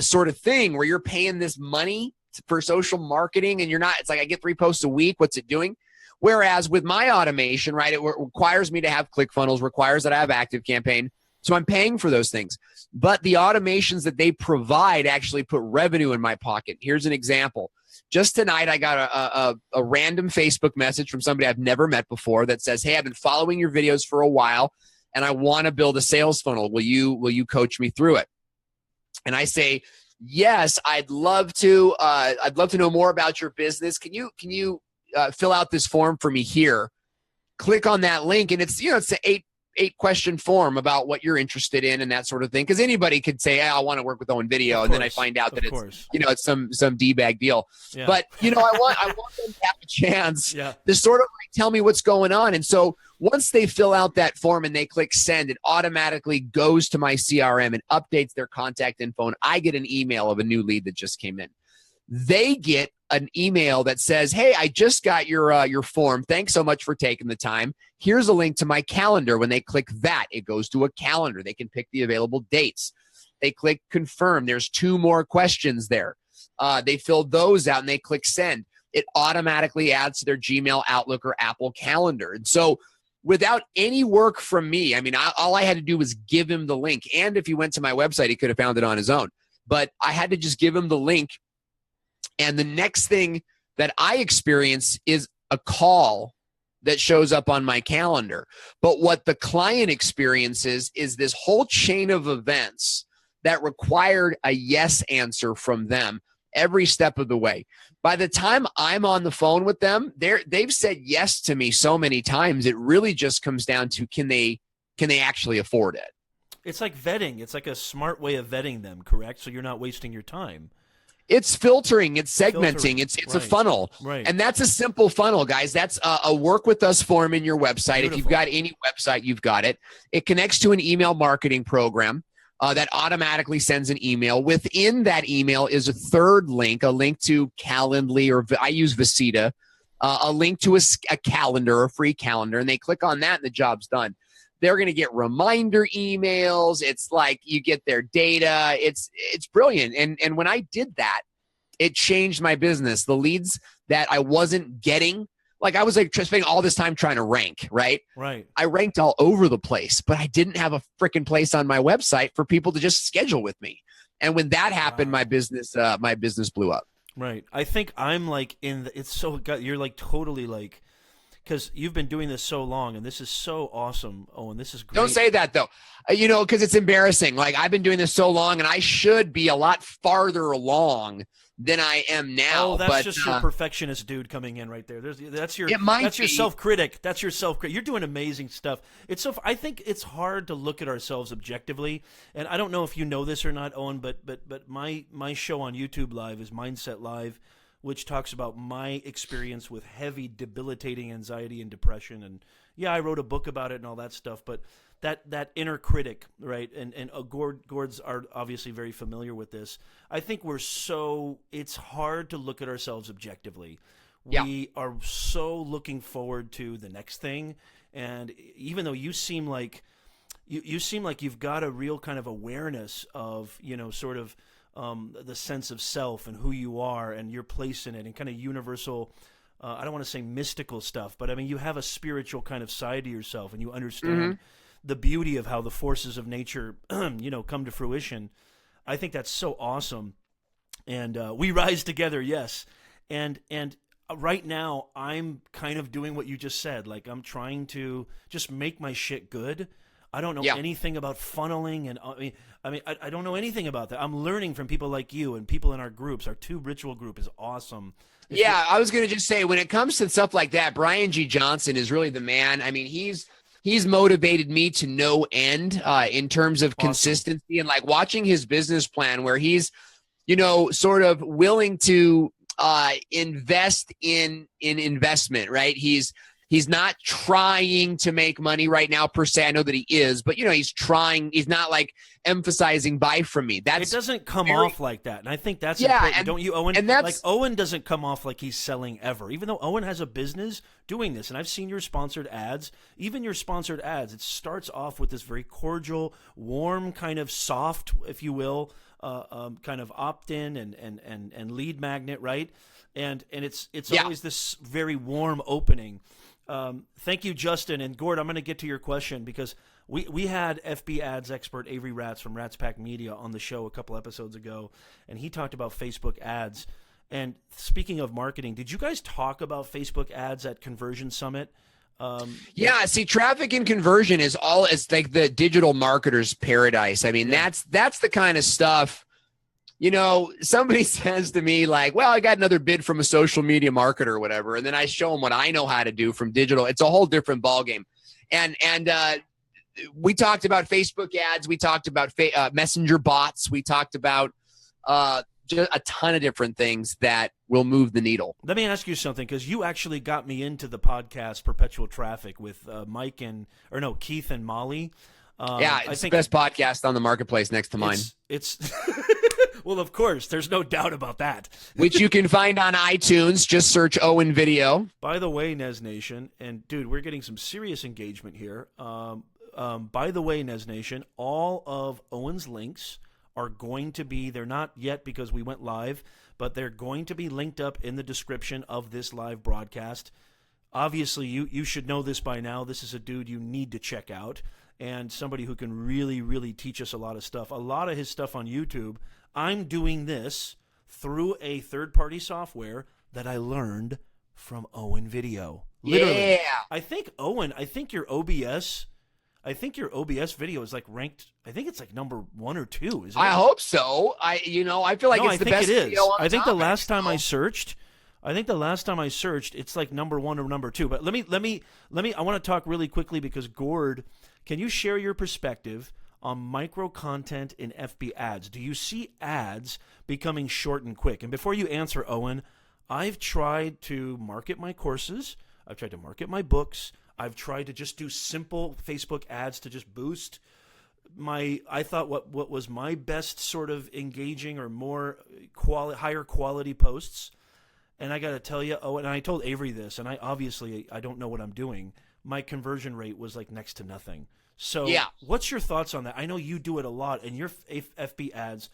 S1: sort of thing where you're paying this money for social marketing and you're not, it's like I get 3 posts a week. What's it doing? Whereas with my automation, right, it requires me to have ClickFunnels, requires that I have ActiveCampaign. So I'm paying for those things. But the automations that they provide actually put revenue in my pocket. Here's an example. Just tonight, I got a random Facebook message from somebody I've never met before that says, "Hey, I've been following your videos for a while, and I want to build a sales funnel. Will you coach me through it?" And I say, "Yes, I'd love to. I'd love to know more about your business. Can you fill out this form for me here?" Click on that link, and it's an 8-question form about what you're interested in and that sort of thing. Because anybody could say, "Hey, I want to work with Owen Video," and then I find out that it's some D-bag deal. Yeah. But I want them to have a chance to sort of tell me what's going on. And so once they fill out that form and they click send, it automatically goes to my CRM and updates their contact info, and I get an email of a new lead that just came in. They get an email that says, "Hey, I just got your form. Thanks so much for taking the time. Here's a link to my calendar." When they click that, it goes to a calendar. They can pick the available dates. They click confirm. There's 2 more questions there. They fill those out and they click send. It automatically adds to their Gmail, Outlook, or Apple Calendar. And so without any work from me, I mean, all I had to do was give him the link. And if he went to my website, he could have found it on his own. But I had to just give him the link. And the next thing that I experience is a call that shows up on my calendar. But what the client experiences is this whole chain of events that required a yes answer from them every step of the way. By the time I'm on the phone with them, they've said yes to me so many times. It really just comes down to can they actually afford it?
S2: It's like vetting. It's like a smart way of vetting them, correct? So you're not wasting your time.
S1: It's filtering, it's segmenting, it's a funnel.
S2: Right.
S1: And that's a simple funnel, guys. That's a work with us form in your website. Beautiful. If you've got any website, you've got it. It connects to an email marketing program that automatically sends an email. Within that email is a third link, a link to Calendly, or I use Visita, a link to a calendar, a free calendar, and they click on that and the job's done. They're going to get reminder emails. It's like you get their data. It's brilliant. And when I did that, it changed my business. The leads that I wasn't getting like I was like spending all this time trying to rank, right?
S2: Right.
S1: I ranked all over the place, but I didn't have a freaking place on my website for people to just schedule with me. And when that happened,
S2: Wow.
S1: my business blew up.
S2: Right. I think I'm like it's so you're like totally like, because you've been doing this so long, and this is so awesome, Owen. This is great.
S1: Don't say that though, because it's embarrassing. Like I've been doing this so long, and I should be a lot farther along than I am now.
S2: Oh, that's just your perfectionist dude coming in right there. That's your self-critic. That's your self-critic. You're doing amazing stuff. I think it's hard to look at ourselves objectively, and I don't know if you know this or not, Owen, but my show on YouTube Live is Mindset Live, which talks about my experience with heavy, debilitating anxiety and depression. And yeah, I wrote a book about it and all that stuff, but that inner critic, right? And Gord's are obviously very familiar with this. I think it's hard to look at ourselves objectively.
S1: Yeah.
S2: We are so looking forward to the next thing. And even though you seem like you've got a real kind of awareness of, sort of the sense of self and who you are and your place in it, and kind of universal, I don't want to say mystical stuff, but I mean, you have a spiritual kind of side to yourself, and you understand the beauty of how the forces of nature, come to fruition. I think that's so awesome. And we rise together, yes. And right now, I'm kind of doing what you just said. Like, I'm trying to just make my shit good. I don't know anything about funneling, and I don't know anything about that. I'm learning from people like you and people in our groups. Our 2 Ritual group is awesome.
S1: I was going to just say, when it comes to stuff like that, Brian G. Johnson is really the man. I mean, he's motivated me to no end in terms of consistency, and like watching his business plan where he's, sort of willing to invest in investment, right? He's not trying to make money right now per se. I know that he is, but he's trying. He's not like emphasizing buy from me. It
S2: doesn't come off like that, and I think that's important, don't you, Owen?
S1: And
S2: like Owen doesn't come off like he's selling ever, even though Owen has a business doing this. And I've seen your sponsored ads. Even your sponsored ads, it starts off with this very cordial, warm, kind of soft, if you will, kind of opt-in and lead magnet, right? And it's always this very warm opening. Thank you, Justin. And Gord, I'm going to get to your question, because we had FB ads expert Avery Ratz from Ratz Pack Media on the show a couple episodes ago, and he talked about Facebook ads. And speaking of marketing, did you guys talk about Facebook ads at Conversion Summit?
S1: See, traffic and conversion it's like the digital marketer's paradise. I mean, that's the kind of stuff. Somebody says to me like, well, I got another bid from a social media marketer or whatever. And then I show them what I know how to do from digital. It's a whole different ballgame. And we talked about Facebook ads. We talked about messenger bots. We talked about just a ton of different things that will move the needle.
S2: Let me ask you something, because you actually got me into the podcast Perpetual Traffic with Keith and Molly.
S1: It's the best podcast on the marketplace next to mine.
S2: It's well, of course, there's no doubt about that.
S1: Which you can find on iTunes. Just search Owen Video.
S2: By the way, Nez Nation, and dude, we're getting some serious engagement here. By the way, Nez Nation, all of Owen's links are going to be, they're not yet because we went live, but they're going to be linked up in the description of this live broadcast. Obviously, you should know this by now. This is a dude you need to check out, and somebody who can really, really teach us a lot of stuff. A lot of his stuff on YouTube, I'm doing this through a third-party software that I learned from Owen Video. Literally.
S1: Yeah.
S2: I think your OBS video is like ranked. I think it's like number 1 or 2. Is it?
S1: I hope so. I feel like it's the best video on
S2: I think
S1: topic,
S2: the last time I searched, it's like number 1 or number 2. But let me. I want to talk really quickly, because Gord, can you share your perspective on micro content in FB ads? Do you see ads becoming short and quick? And before you answer, Owen, I've tried to market my courses. I've tried to market my books. I've tried to just do simple Facebook ads to just boost I thought what was my best sort of engaging or more higher quality posts. And I got to tell you, and I told Avery this, and I don't know what I'm doing. My conversion rate was like next to nothing. So what's your thoughts on that? I know you do it a lot in your FB ads.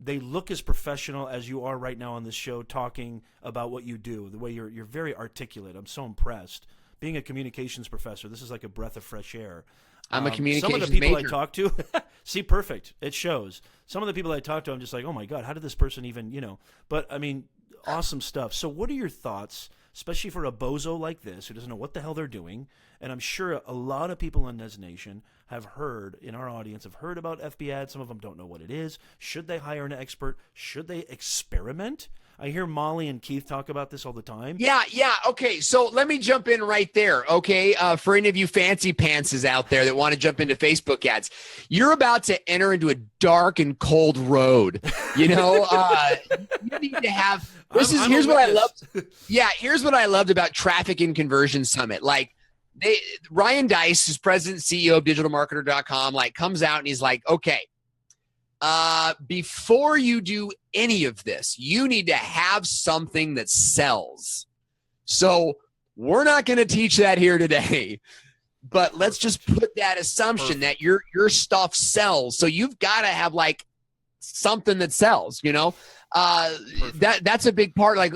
S2: they look as professional as you are right now on this show, talking about what you do. The way you're very articulate. I'm so impressed. Being a communications professor, this is like a breath of fresh air.
S1: I'm a communications
S2: Some of the people
S1: major.
S2: I talk to, see, perfect. It shows. Some of the people I talk to, I'm just like, oh my God, how did this person even, But I mean, awesome stuff. So what are your thoughts, especially for a bozo like this who doesn't know what the hell they're doing? And I'm sure a lot of people on Nez Nation have heard, in our audience, have heard about FB ads. Some of them don't know what it is. Should they hire an expert? Should they experiment? I hear Molly and Keith talk about this all the time.
S1: Yeah. Okay, so let me jump in right there, okay? For any of you fancy pantses out there that want to jump into Facebook ads, you're about to enter into a dark and cold road. You need to have – here's what I loved. Yeah, here's what I loved about Traffic and Conversion Summit. Like, Ryan Dice, who's president and CEO of digitalmarketer.com, like comes out and he's like, okay, before you do any of this, you need to have something that sells. So we're not going to teach that here today, but let's just put that assumption that your stuff sells. So you've got to have like something that sells, that's a big part. Like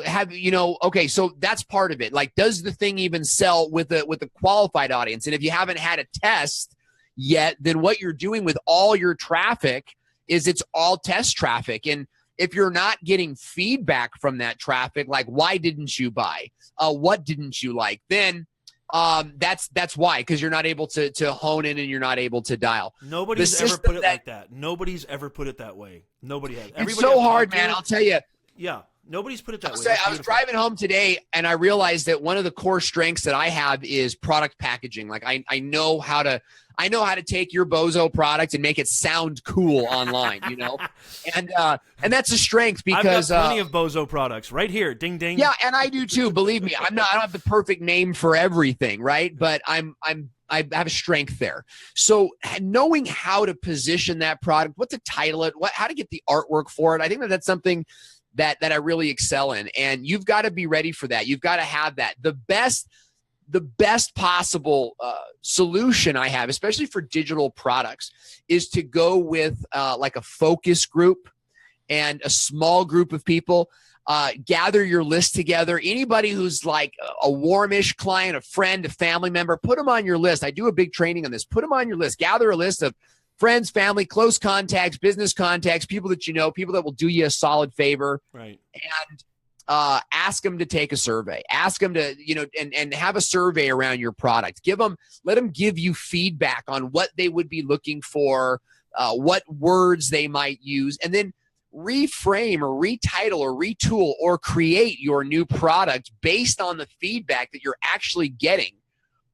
S1: okay, so that's part of it. Like, does the thing even sell with a qualified audience? And if you haven't had a test yet, then what you're doing with all your traffic is it's all test traffic. And if you're not getting feedback from that traffic, like why didn't you buy? What didn't you like? Then that's why, because you're not able to hone in and you're not able to dial.
S2: Nobody's ever put it like that. Nobody's ever put it that way. Nobody has.
S1: It's so hard, man. I'll tell you.
S2: Yeah. Nobody's put it that way.
S1: I was driving home today and I realized that one of the core strengths that I have is product packaging. Like I know how to take your bozo product and make it sound cool online, and that's a strength because
S2: I've got plenty of bozo products right here. Ding, ding.
S1: Yeah. And I do too. Believe me, I don't have the perfect name for everything. Right. But I have a strength there. So knowing how to position that product, what to title it, how to get the artwork for it. I think that's something that I really excel in. And you've got to be ready for that. You've got to have that. The best possible solution I have, especially for digital products, is to go with like a focus group and a small group of people. Gather your list together. Anybody who's like a warmish client, a friend, a family member, put them on your list. I do a big training on this. Put them on your list. Gather a list of friends, family, close contacts, business contacts, people that you know, people that will do you a solid favor.
S2: Right.
S1: And ask them to take a survey. Ask them to, and have a survey around your product. Let them give you feedback on what they would be looking for, what words they might use, and then reframe or retitle or retool or create your new product based on the feedback that you're actually getting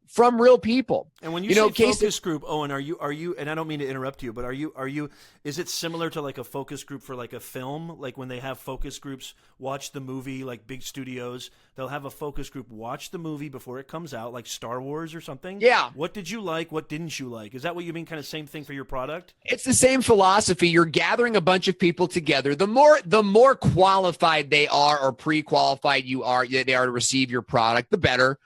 S1: from real people.
S2: And when you say focus group, Owen, are you, and I don't mean to interrupt you, but is it similar to like a focus group for like a film? Like when they have focus groups, watch the movie, like big studios, they'll have a focus group, watch the movie before it comes out, like Star Wars or something?
S1: Yeah.
S2: What did you like? What didn't you like? Is that what you mean? Kind of same thing for your product?
S1: It's the same philosophy. You're gathering a bunch of people together. The more qualified they are or pre-qualified they are to receive your product, the better.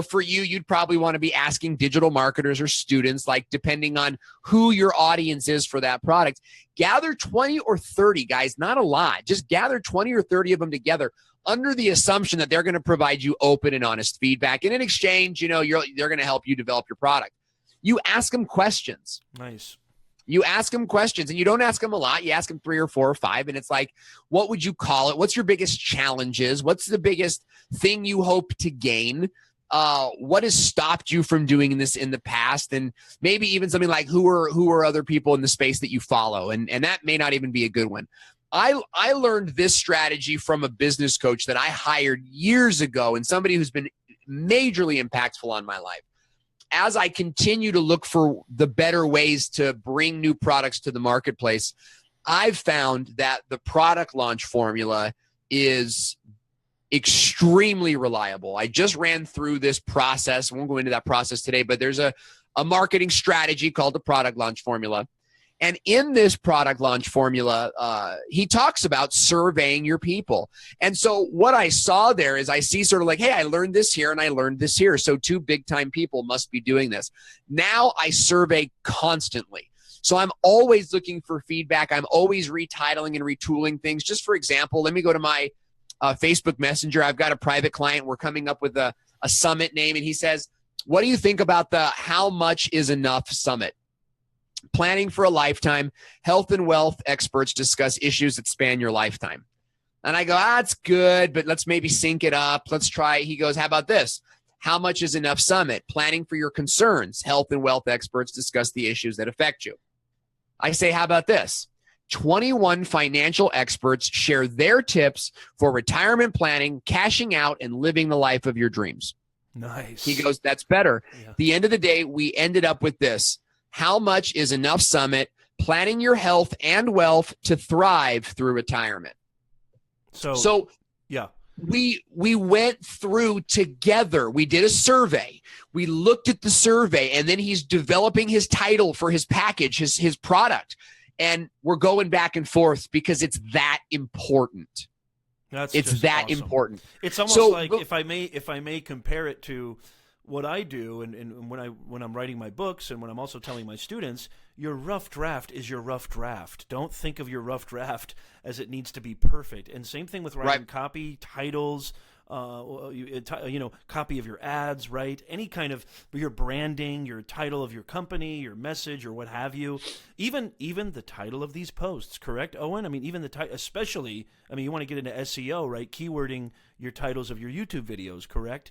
S1: For you, you'd probably want to be asking digital marketers or students, like depending on who your audience is for that product. Gather 20 or 30 guys, not a lot. Just gather 20 or 30 of them together under the assumption that they're going to provide you open and honest feedback. And in exchange, they're going to help you develop your product. You ask them questions.
S2: Nice.
S1: You ask them questions, and you don't ask them a lot. You ask them 3 or 4 or 5, and it's like, what would you call it? What's your biggest challenges? What's the biggest thing you hope to gain? What has stopped you from doing this in the past? And maybe even something like who are other people in the space that you follow? And that may not even be a good one. I learned this strategy from a business coach that I hired years ago, and somebody who's been majorly impactful on my life. As I continue to look for the better ways to bring new products to the marketplace, I've found that the product launch formula is extremely reliable. I just ran through this process. I won't go into that process today, but there's a marketing strategy called the product launch formula. And in this product launch formula, he talks about surveying your people. And so what I saw there is I see sort of like, hey, I learned this here and I learned this here. So 2 big time people must be doing this. Now I survey constantly. So I'm always looking for feedback. I'm always retitling and retooling things. Just for example, let me go to my Facebook Messenger. I've got a private client. We're coming up with a summit name, and he says, what do you think about the How Much Is Enough Summit? Planning for a lifetime, health and wealth experts discuss issues that span your lifetime. And I go, it's good, but let's maybe sync it up. Let's try. He goes, how about this? How Much Is Enough Summit? Planning for your concerns, health and wealth experts discuss the issues that affect you. I say, how about this? 21 financial experts share their tips for retirement planning, cashing out, and living the life of your dreams.
S2: Nice.
S1: He goes, that's better.
S2: Yeah.
S1: At the end of the day, we ended up with this. How Much Is Enough Summit? Planning your health and wealth to thrive through retirement. So
S2: yeah.
S1: We went through together. We did a survey. We looked at the survey, and then he's developing his title for his package, his product. And we're going back and forth because it's that important. It's that
S2: awesome.
S1: Important.
S2: It's almost like, if I may compare it to what I do, and when I'm writing my books, and when I'm also telling my students, your rough draft is your rough draft. Don't think of your rough draft as it needs to be perfect. And same thing with writing copy, titles, copy of your ads, right? Any kind of your branding, your title of your company, your message, or what have you. Even the title of these posts, correct, Owen? I mean, even the title, especially, I mean, you want to get into SEO, right? Keywording your titles of your YouTube videos, correct?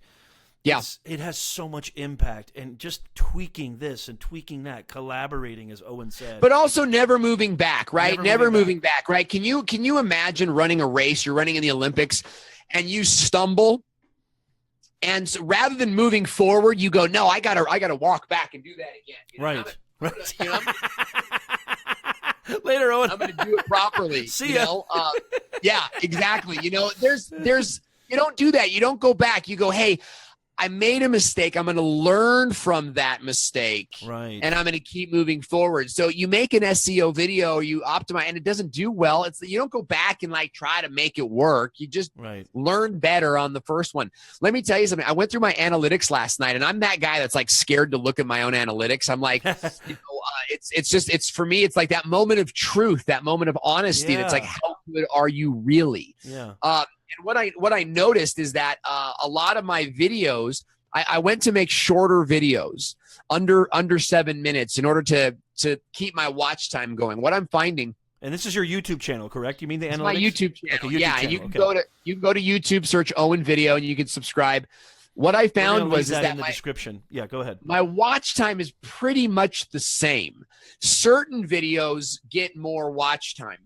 S1: Yeah.
S2: It has so much impact, and just tweaking this and tweaking that, collaborating, as Owen said.
S1: But also never moving back, right? Never moving back, right? Can you imagine running a race? You're running in the Olympics, and you stumble, and so rather than moving forward, you go, no, I gotta walk back and do that again.
S2: Right.
S1: Right.
S2: Later, Owen.
S1: I'm gonna do it properly.
S2: See ya.
S1: Yeah, exactly. There's you don't do that. You don't go back. You go, hey, I made a mistake. I'm going to learn from that mistake,
S2: right?
S1: And I'm going to keep moving forward. So you make an SEO video, or you optimize, and it doesn't do well. You don't go back and try to make it work. You just learn better on the first one. Let me tell you something. I went through my analytics last night, and I'm that guy that's scared to look at my own analytics. I'm like, it's for me. It's like that moment of truth, that moment of honesty. That's like, how good are you really?
S2: Yeah.
S1: And what I noticed is that a lot of my videos, I went to make shorter videos, under 7 minutes, in order to keep my watch time going. What I'm finding,
S2: and this is your YouTube channel, correct? You mean the analytics?
S1: My YouTube channel,
S2: YouTube channel.
S1: And you can go to YouTube, search Owen Video, and you can subscribe. What I found was that
S2: in the description. Yeah, go ahead.
S1: My watch time is pretty much the same. Certain videos get more watch time.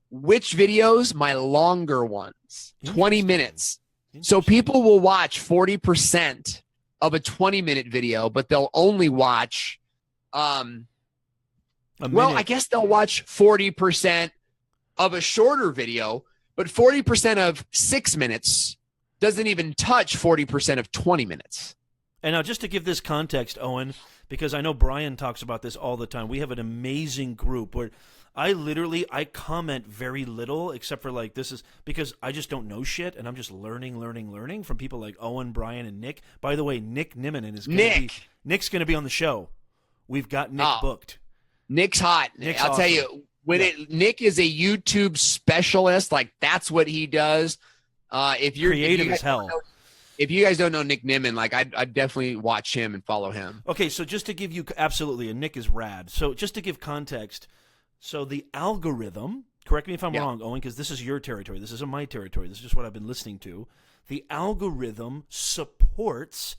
S1: Which videos? My longer ones, 20 minutes. So people will watch 40% of a 20-minute video, but they'll only watch, I guess they'll watch 40% of a shorter video, but 40% of 6 minutes doesn't even touch 40% of 20 minutes.
S2: And now, just to give this context, Owen, because I know Brian talks about this all the time, we have an amazing group where I comment very little, except for this is because I just don't know shit, and I'm just learning from people like Owen, Brian, and Nick. By the way, Nick Niminen is Nick's going to be on the show. We've got Nick booked.
S1: Nick's hot. I'll tell you, Nick is a YouTube specialist. That's what he does. If you're
S2: creative as hell.
S1: If you guys don't know Nick Nimmin, I'd definitely watch him and follow him.
S2: Okay, so just to give you absolutely, and Nick is rad. So just to give context. So the algorithm, correct me if I'm wrong, Owen, because this is your territory. This isn't my territory. This is just what I've been listening to. The algorithm supports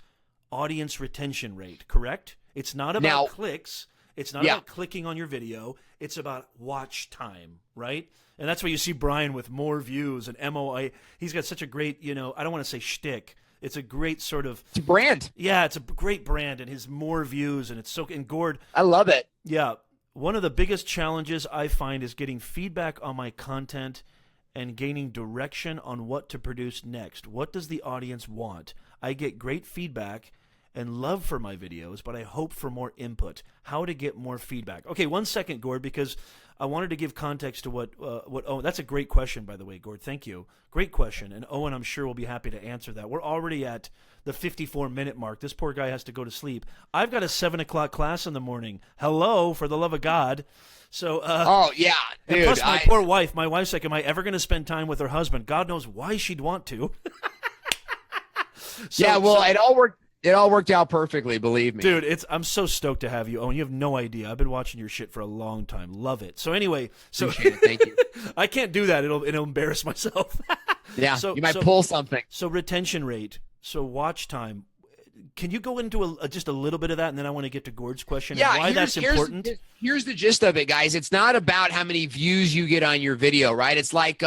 S2: audience retention rate, correct? It's not about clicks. It's not about clicking on your video. It's about watch time, right? And that's why you see Brian with more views and MOI. He's got such a great, I don't want to say shtick. It's a great sort of...
S1: It's a brand.
S2: Yeah, it's a great brand, and his more views, and it's so... And Gord...
S1: I love it.
S2: Yeah. One of the biggest challenges I find is getting feedback on my content and gaining direction on what to produce next. What does the audience want? I get great feedback, and love for my videos, but I hope for more input. How to get more feedback. Okay, 1 second, Gord, because I wanted to give context to what Owen. That's a great question, by the way, Gord. Thank you. Great question. And Owen, I'm sure, will be happy to answer that. We're already at the 54-minute mark. This poor guy has to go to sleep. I've got a 7 o'clock class in the morning. Hello, for the love of God. So,
S1: oh yeah, dude.
S2: And plus, my poor wife. My wife's like, "Am I ever going to spend time with her husband?" God knows why she'd want to.
S1: Yeah, well, it all worked. It all worked out perfectly, believe me.
S2: Dude, I'm so stoked to have you, Owen. You have no idea. I've been watching your shit for a long time. Love it. So anyway,
S1: Appreciate it. Thank you.
S2: I can't do that. It'll embarrass myself.
S1: Yeah, you might pull something.
S2: So retention rate, so watch time. Can you go into just a little bit of that, and then I want to get to Gord's question and why that's important?
S1: Here's the gist of it, guys. It's not about how many views you get on your video, right? It's like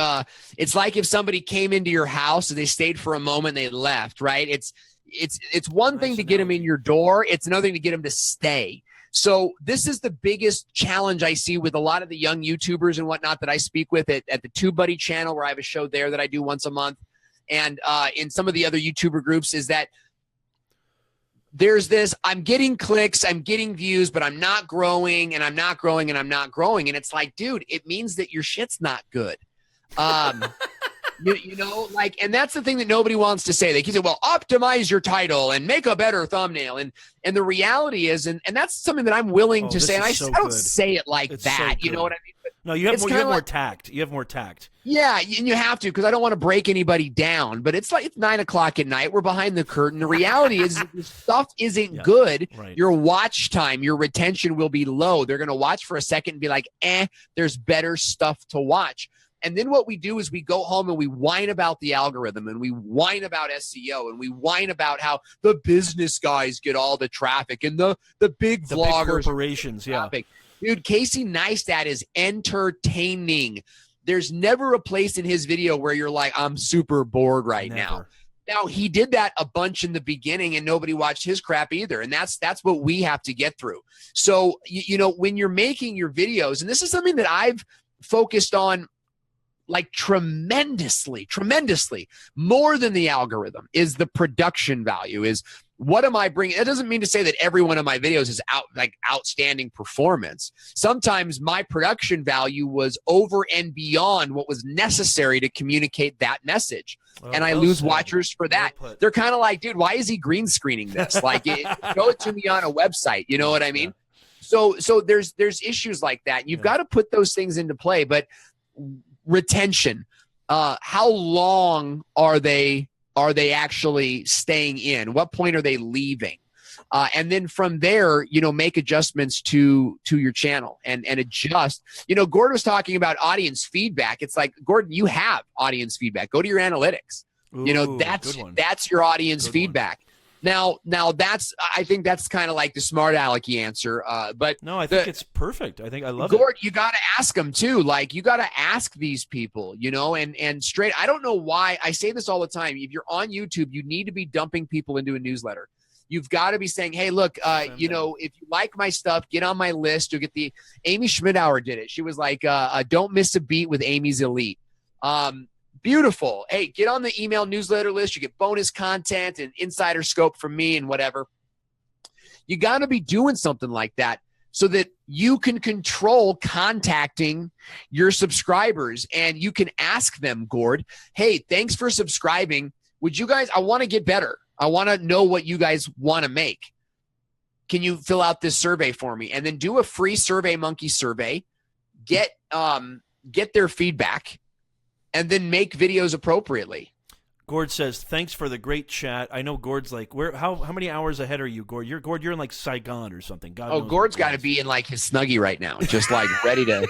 S1: if somebody came into your house and they stayed for a moment and they left, right? It's one thing to get them in your door. It's another thing to get them to stay. So this is the biggest challenge I see with a lot of the young YouTubers and whatnot that I speak with at the TubeBuddy channel, where I have a show there that I do once a month, and in some of the other YouTuber groups, is that there's this, I'm getting clicks, I'm getting views, but I'm not growing, and I'm not growing, and I'm not growing. And it's like, dude, it means that your shit's not good. You know, like, and that's the thing that nobody wants to say. They keep saying, well, optimize your title and make a better thumbnail. And the reality is, and that's something that I'm willing to say. And I don't say it like that. You know what I mean? But
S2: no, you have more tact. You have more tact.
S1: Yeah, and you have to, because I don't want to break anybody down. But it's like, it's 9 o'clock at night. We're behind the curtain. The reality is, if your stuff isn't good, your watch time, your retention will be low. They're going to watch for a second and be like, there's better stuff to watch. And then what we do is we go home and we whine about the algorithm, and we whine about SEO, and we whine about how the business guys get all the traffic and the big vloggers,
S2: big corporations. Yeah,
S1: dude, Casey Neistat is entertaining. There's never a place in his video where you're like, I'm super bored now. Now, he did that a bunch in the beginning, and nobody watched his crap either. And that's what we have to get through. So, you know, when you're making your videos, and this is something that I've focused on like tremendously more than the algorithm, is the production value. Is what am I bringing? It doesn't mean to say that every one of my videos is outstanding performance. Sometimes my production value was over and beyond what was necessary to communicate that message. And I lose watchers for that. They're kind of like, dude, why is he green screening this? Like, show it to me on a website. You know what I mean? So there's issues like that. You've got to put those things into play. But retention, how long are they actually staying in? What point are they leaving? And then from there, you know, make adjustments to your channel and adjust. You know, Gordon was talking about audience feedback. It's like, Gordon, you have audience feedback. Go to your analytics.
S2: Ooh,
S1: you know, that's your audience feedback. Now I think that's kind of like the smart alecky answer. But
S2: no, I think it's perfect. I love
S1: Gord, you got to ask them too. Like, you got to ask these people, you know, and straight. I don't know why I say this all the time. If you're on YouTube, you need to be dumping people into a newsletter. You've got to be saying, hey, look, you know, if you like my stuff, get on my list. You'll get Amy Schmidauer did it. She was like, don't miss a beat with Amy's Elite. Beautiful. Hey, get on the email newsletter list. You get bonus content and insider scope from me and whatever. You got to be doing something like that so that you can control contacting your subscribers, and you can ask them, Gord, hey, thanks for subscribing. Would you guys, I want to get better. I want to know what you guys want to make. Can you fill out this survey for me? And then do a free SurveyMonkey survey, get their feedback, and then make videos appropriately.
S2: Gord says, thanks for the great chat. I know Gord's like, how many hours ahead are you, Gord? You're in like Saigon or something. God knows
S1: Gord's got to be in like his Snuggie right now, just like ready to.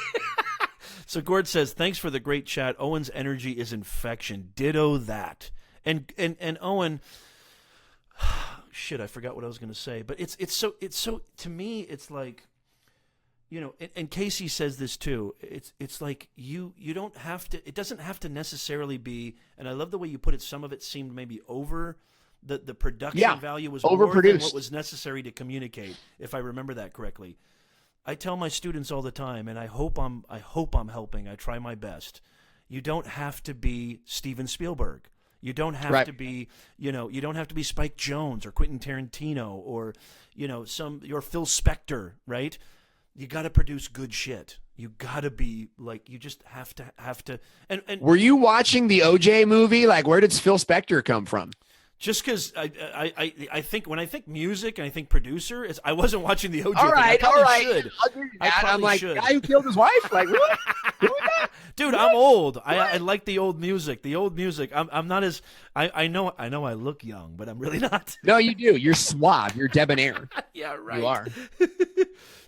S2: So Gord says, thanks for the great chat. Owen's energy is infection. Ditto that. And Owen, shit, I forgot what I was going to say. But it's so to me, it's like, you know, and Casey says this too. It's like you don't have to. It doesn't have to necessarily be. And I love the way you put it. Some of it seemed maybe over the production value was more than what was necessary to communicate. If I remember that correctly, I tell my students all the time, and I hope I'm helping. I try my best. You don't have to be Steven Spielberg. You don't have to be, you don't have to be Spike Jonze or Quentin Tarantino or, your Phil Spector, right? You got to produce good shit. You got to be like, you just have to. And
S1: were you watching the OJ movie? Like, where did Phil Spector come from?
S2: Just because I think when I think music and I think producer, I wasn't watching the OJ.
S1: All right.
S2: Should.
S1: I'll give you that. I'm like, the guy who killed his wife? Like, what?
S2: Dude, I'm old. I like the old music. The old music. I'm not as I know I look young, but I'm really not.
S1: No, you do. You're suave. You're debonair.
S2: Yeah, right.
S1: You are.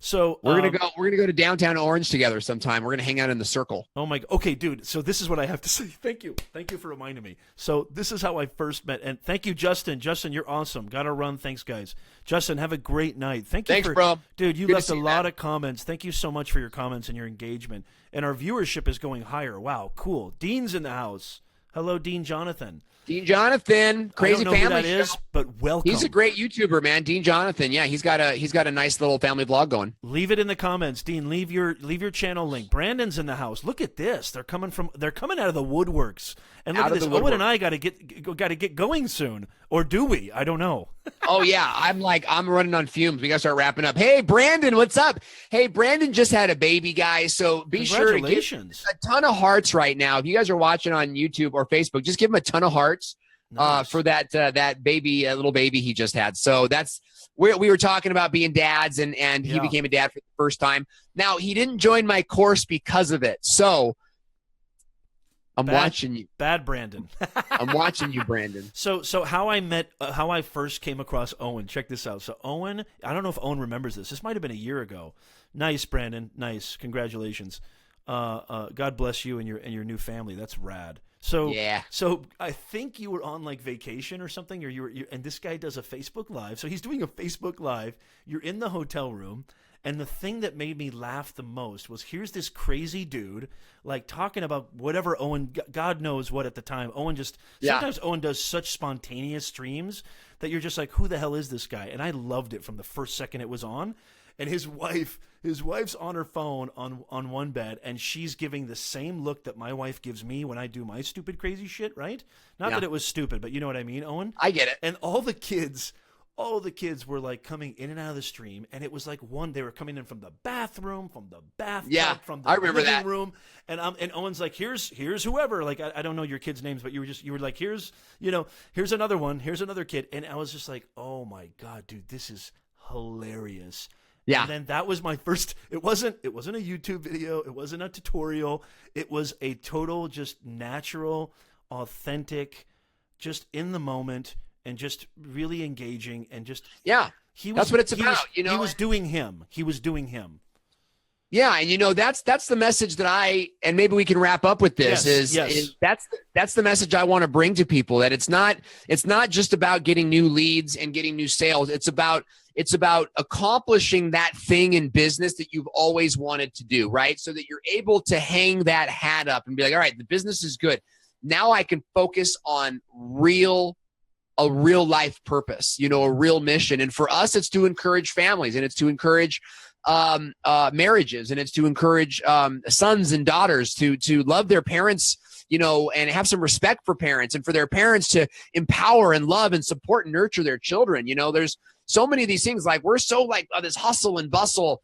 S2: So
S1: we're gonna go to downtown Orange together sometime. We're gonna hang out in the Circle.
S2: Oh my. Okay, dude. So this is what I have to say. Thank you for reminding me. So this is how I first met, and thank you, Justin. Justin, you're awesome. Gotta run. Thanks, guys. Justin, have a great night. Thanks,
S1: bro.
S2: Dude, you left a lot of comments. Thank you so much for your comments and your engagement. And our viewership is going higher. Wow, cool. Dean's in the house. Hello, Dean Jonathan.
S1: Dean Jonathan, crazy
S2: I don't know
S1: family
S2: who that is, but welcome.
S1: He's a great YouTuber, man. Dean Jonathan. Yeah, he's got a nice little family vlog going.
S2: Leave it in the comments, Dean. Leave your channel link. Brandon's in the house. Look at this. They're coming out of the woodworks. And look at this. Owen and I got to get going soon, or do we? I don't know.
S1: Oh yeah, I'm running on fumes. We got to start wrapping up. Hey, Brandon, what's up? Hey, Brandon just had a baby, guys. So be sure to give a ton of hearts right now. If you guys are watching on YouTube or Facebook, just give him a ton of hearts. Nice. For that baby, little baby he just had. So that's we were talking about being dads, and he became a dad for the first time. Now he didn't join my course because of it. So I'm watching you,
S2: bad Brandon.
S1: I'm watching you, Brandon.
S2: So how I first came across Owen. Check this out. So Owen, I don't know if Owen remembers this. This might have been a year ago. Nice, Brandon. Nice. Congratulations. God bless you and your new family. That's rad. So
S1: yeah.
S2: So I think you were on like vacation or something, or you and this guy does a Facebook Live. So he's doing a Facebook Live. You're in the hotel room, and the thing that made me laugh the most was here's this crazy dude like talking about whatever Owen, God knows what at the time. Sometimes Owen does such spontaneous streams that you're just like, who the hell is this guy? And I loved it from the first second it was on. And his wife's on her phone on one bed, and she's giving the same look that my wife gives me when I do my stupid, crazy shit, right? Not that it was stupid, but you know what I mean, Owen?
S1: I get it.
S2: And all the kids were like coming in and out of the stream, and it was like they were coming in from the bathroom, from the bathtub, from the living room. And Owen's like, here's whoever. Like, I don't know your kids' names, but you were like, here's another one, here's another kid. And I was just like, oh my God, dude, this is hilarious. Yeah. And then that was my first. It wasn't a YouTube video. It wasn't a tutorial. It was a total, just natural, authentic, just in the moment, and just really engaging, and just
S1: that's what it's about.
S2: He was doing him. He was doing him.
S1: Yeah, and that's the message that and maybe we can wrap up with this. Is that's the message I want to bring to people, that it's not just about getting new leads and getting new sales. It's about accomplishing that thing in business that you've always wanted to do, right? So that you're able to hang that hat up and be like, all right, the business is good. Now I can focus on a real life purpose, a real mission. And for us, it's to encourage families, and it's to encourage marriages, and it's to encourage sons and daughters to love their parents, and have some respect for parents, and for their parents to empower and love and support and nurture their children. There's so many of these things, like we're so like this hustle and bustle,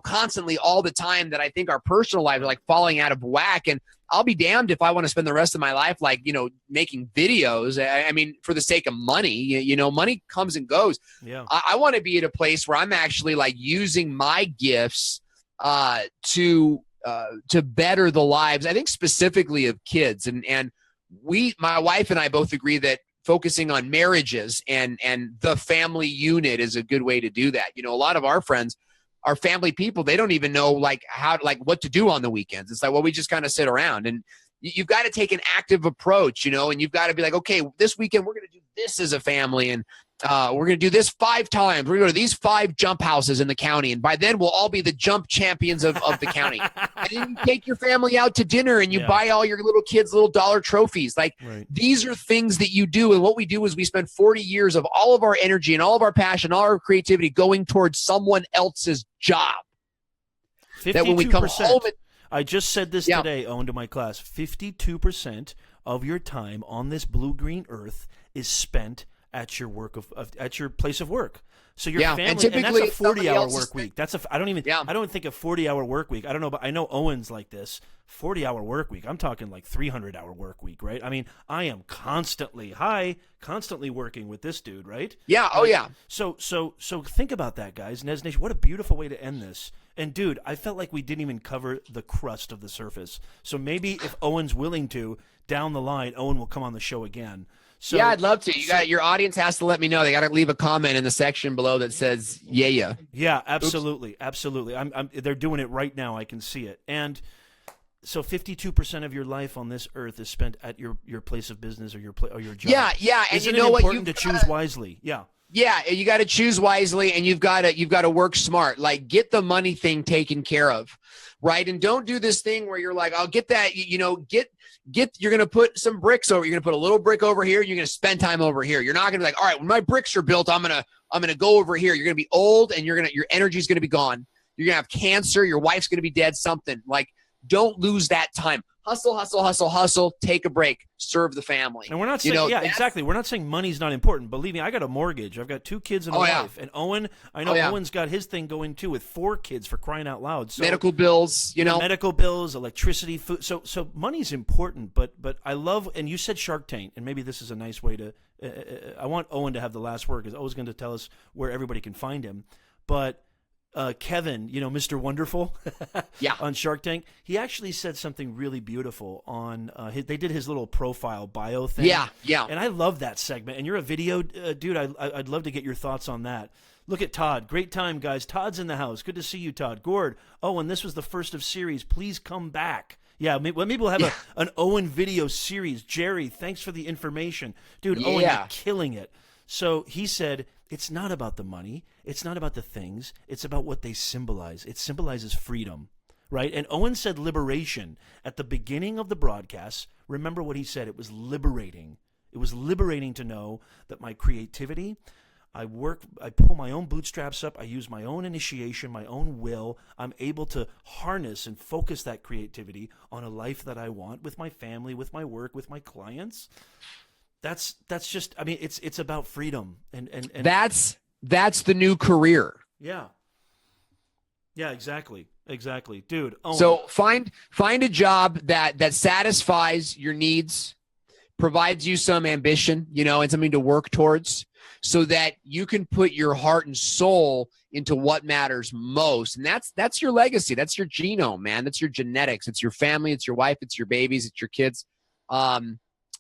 S1: constantly all the time, that I think our personal lives are like falling out of whack. And I'll be damned if I want to spend the rest of my life like, making videos. I mean, for the sake of money, money comes and goes.
S2: Yeah.
S1: I want to be at a place where I'm actually like using my gifts to better the lives, I think specifically of kids. And my wife and I both agree that focusing on marriages and the family unit is a good way to do that. A lot of our friends are family people. They don't even know what to do on the weekends. It's like, well, we just kind of sit around, and you've got to take an active approach, and you've got to be like, okay, this weekend we're going to do this as a family, and we're going to do this 5 times. We're going to go to these 5 jump houses in the county, and by then we'll all be the jump champions of the county. And then you take your family out to dinner, and you buy all your little kids little dollar trophies. Like, these are things that you do, and what we do is we spend 40 years of all of our energy and all of our passion, all our creativity going towards someone else's job.
S2: 52%.
S1: That when we come home,
S2: I just said this today, Owen, to my class. 52% of your time on this blue-green earth is spent at your at your place of work. So your family, and that's a 40-hour work week. I don't think a 40-hour work week. I don't know, but I know Owen's like this. 40-hour work week. I'm talking like 300-hour work week, right? I mean, I am constantly working with this dude, right?
S1: Yeah. Oh yeah.
S2: So think about that, guys. Nez Nation, what a beautiful way to end this. And dude, I felt like we didn't even cover the crust of the surface. So maybe if Owen's willing to, down the line, Owen will come on the show again. So,
S1: yeah, I'd love to. Your audience has to let me know. They got to leave a comment in the section below that says yeah.
S2: Yeah, absolutely, absolutely. They're doing it right now. I can see it. And so 52% of your life on this earth is spent at your place of business or your job.
S1: Yeah. And
S2: Isn't
S1: you know
S2: it
S1: what?
S2: Important to choose wisely. Yeah.
S1: Yeah, you got to choose wisely, and you've got to work smart. Like, get the money thing taken care of, right? And don't do this thing where you're like, I'll get that. You're going to put some bricks over. You're going to put a little brick over here. You're going to spend time over here. You're not going to be like, all right, when my bricks are built, I'm gonna go over here. You're going to be old, and your energy's going to be gone. You're going to have cancer. Your wife's going to be dead. Something like, don't lose that time. Hustle. Take a break. Serve the family.
S2: And we're not saying, exactly. We're not saying money's not important. Believe me, I got a mortgage. I've got 2 kids and a wife. And Owen, I know Owen's got his thing going too with 4 kids, for crying out loud. So,
S1: medical bills,
S2: medical bills, electricity, food. So money's important. But I love, and you said Shark Tank, and maybe this is a nice way to. I want Owen to have the last word because Owen's going to tell us where everybody can find him. But Kevin, Mr. Wonderful, on Shark Tank, he actually said something really beautiful on. They did his little profile bio thing.
S1: Yeah.
S2: And I love that segment. And you're a video dude. I'd love to get your thoughts on that. Look at Todd. Great time, guys. Todd's in the house. Good to see you, Todd. Gord. Owen, this was the first of series. Please come back. Yeah, maybe we'll have an Owen video series. Jerry, thanks for the information, dude. Owen, you're killing it. So he said, it's not about the money. It's not about the things. It's about what they symbolize. It symbolizes freedom, right? And Owen said liberation at the beginning of the broadcast. Remember what he said. It was liberating. It was liberating to know that my creativity, I pull my own bootstraps up. I use my own initiation, my own will. I'm able to harness and focus that creativity on a life that I want with my family, with my work, with my clients. That's just, I mean, it's about freedom and
S1: that's the new career.
S2: Yeah, exactly, dude. Owen.
S1: So find a job that satisfies your needs, provides you some ambition, and something to work towards, so that you can put your heart and soul into what matters most. And that's your legacy. That's your genome, man. That's your genetics. It's your family. It's your wife. It's your babies. It's your kids.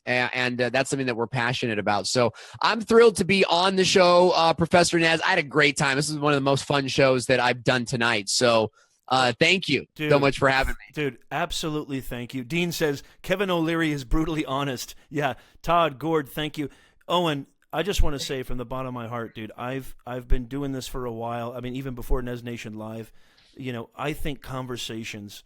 S1: And that's something that we're passionate about. So I'm thrilled to be on the show, Professor Nez. I had a great time. This is one of the most fun shows that I've done tonight. So thank you so much for having me.
S2: Dude, absolutely thank you. Dean says, Kevin O'Leary is brutally honest. Yeah, Todd, Gord, thank you. Owen, I just want to say from the bottom of my heart, dude, I've been doing this for a while. I mean, even before Nez Nation Live, I think conversations,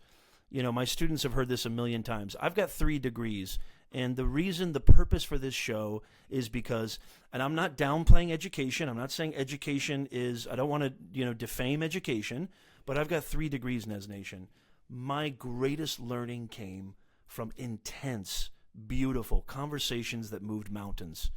S2: my students have heard this a million times. I've got 3 degrees. And the purpose for this show is because, and I'm not downplaying education. I'm not saying education is, I don't want to, defame education, but I've got 3 degrees, Nez Nation. My greatest learning came from intense, beautiful conversations that moved mountains.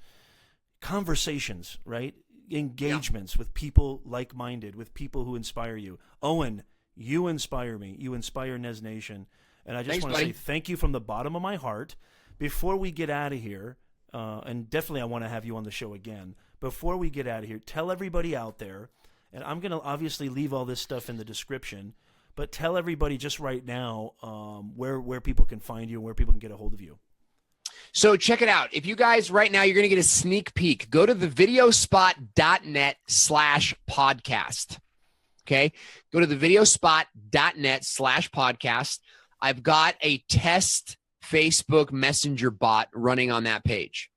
S2: Conversations, right? Engagements with people like-minded, with people who inspire you. Owen, you inspire me. You inspire Nez Nation. And I just want to say thank you from the bottom of my heart. Before we get out of here, and definitely I want to have you on the show again, before we get out of here, tell everybody out there, and I'm going to obviously leave all this stuff in the description, but tell everybody just right now where people can find you and where people can get a hold of you.
S1: So check it out. If you guys right now, you're going to get a sneak peek. Go to thevideospot.net/podcast. Okay? Go to thevideospot.net/podcast. I've got a test Facebook Messenger bot running on that page.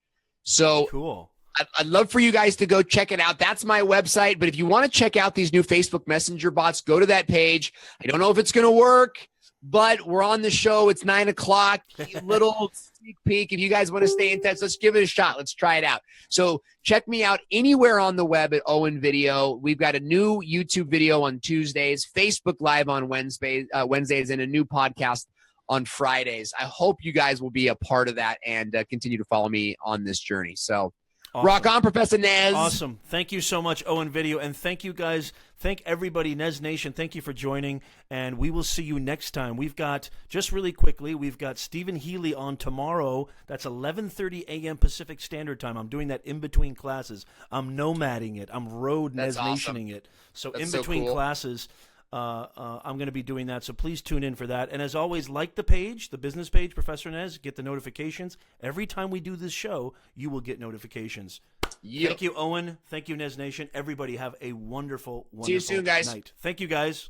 S1: So
S2: cool.
S1: I'd love for you guys to go check it out. That's my website. But if you want to check out these new Facebook Messenger bots, go to that page. I don't know if it's going to work, but we're on the show. It's 9 o'clock. Little sneak peek. If you guys want to stay in touch, let's give it a shot. Let's try it out. So check me out anywhere on the web at Owen Video. We've got a new YouTube video on Tuesdays, Facebook Live on Wednesdays, and a new podcast on Fridays. I hope you guys will be a part of that and continue to follow me on this journey. So awesome. Rock on, Professor Nez.
S2: Awesome. Thank you so much, Owen Video. And thank you guys. Thank everybody, Nez Nation. Thank you for joining. And we will see you next time. We've got, just really quickly, we've got Stephen Healy on tomorrow. That's 11:30 a.m. Pacific Standard Time. I'm doing that in between classes. I'm nomading it. I'm road Nez Nationing it. So that's in between classes, I'm going to be doing that, so please tune in for that. And as always, like the page, the business page, Professor Nez, get the notifications. Every time we do this show, you will get notifications. Yep. Thank you, Owen. Thank you, Nez Nation. Everybody have a wonderful, wonderful
S1: See you soon, guys.
S2: night. Thank you, guys.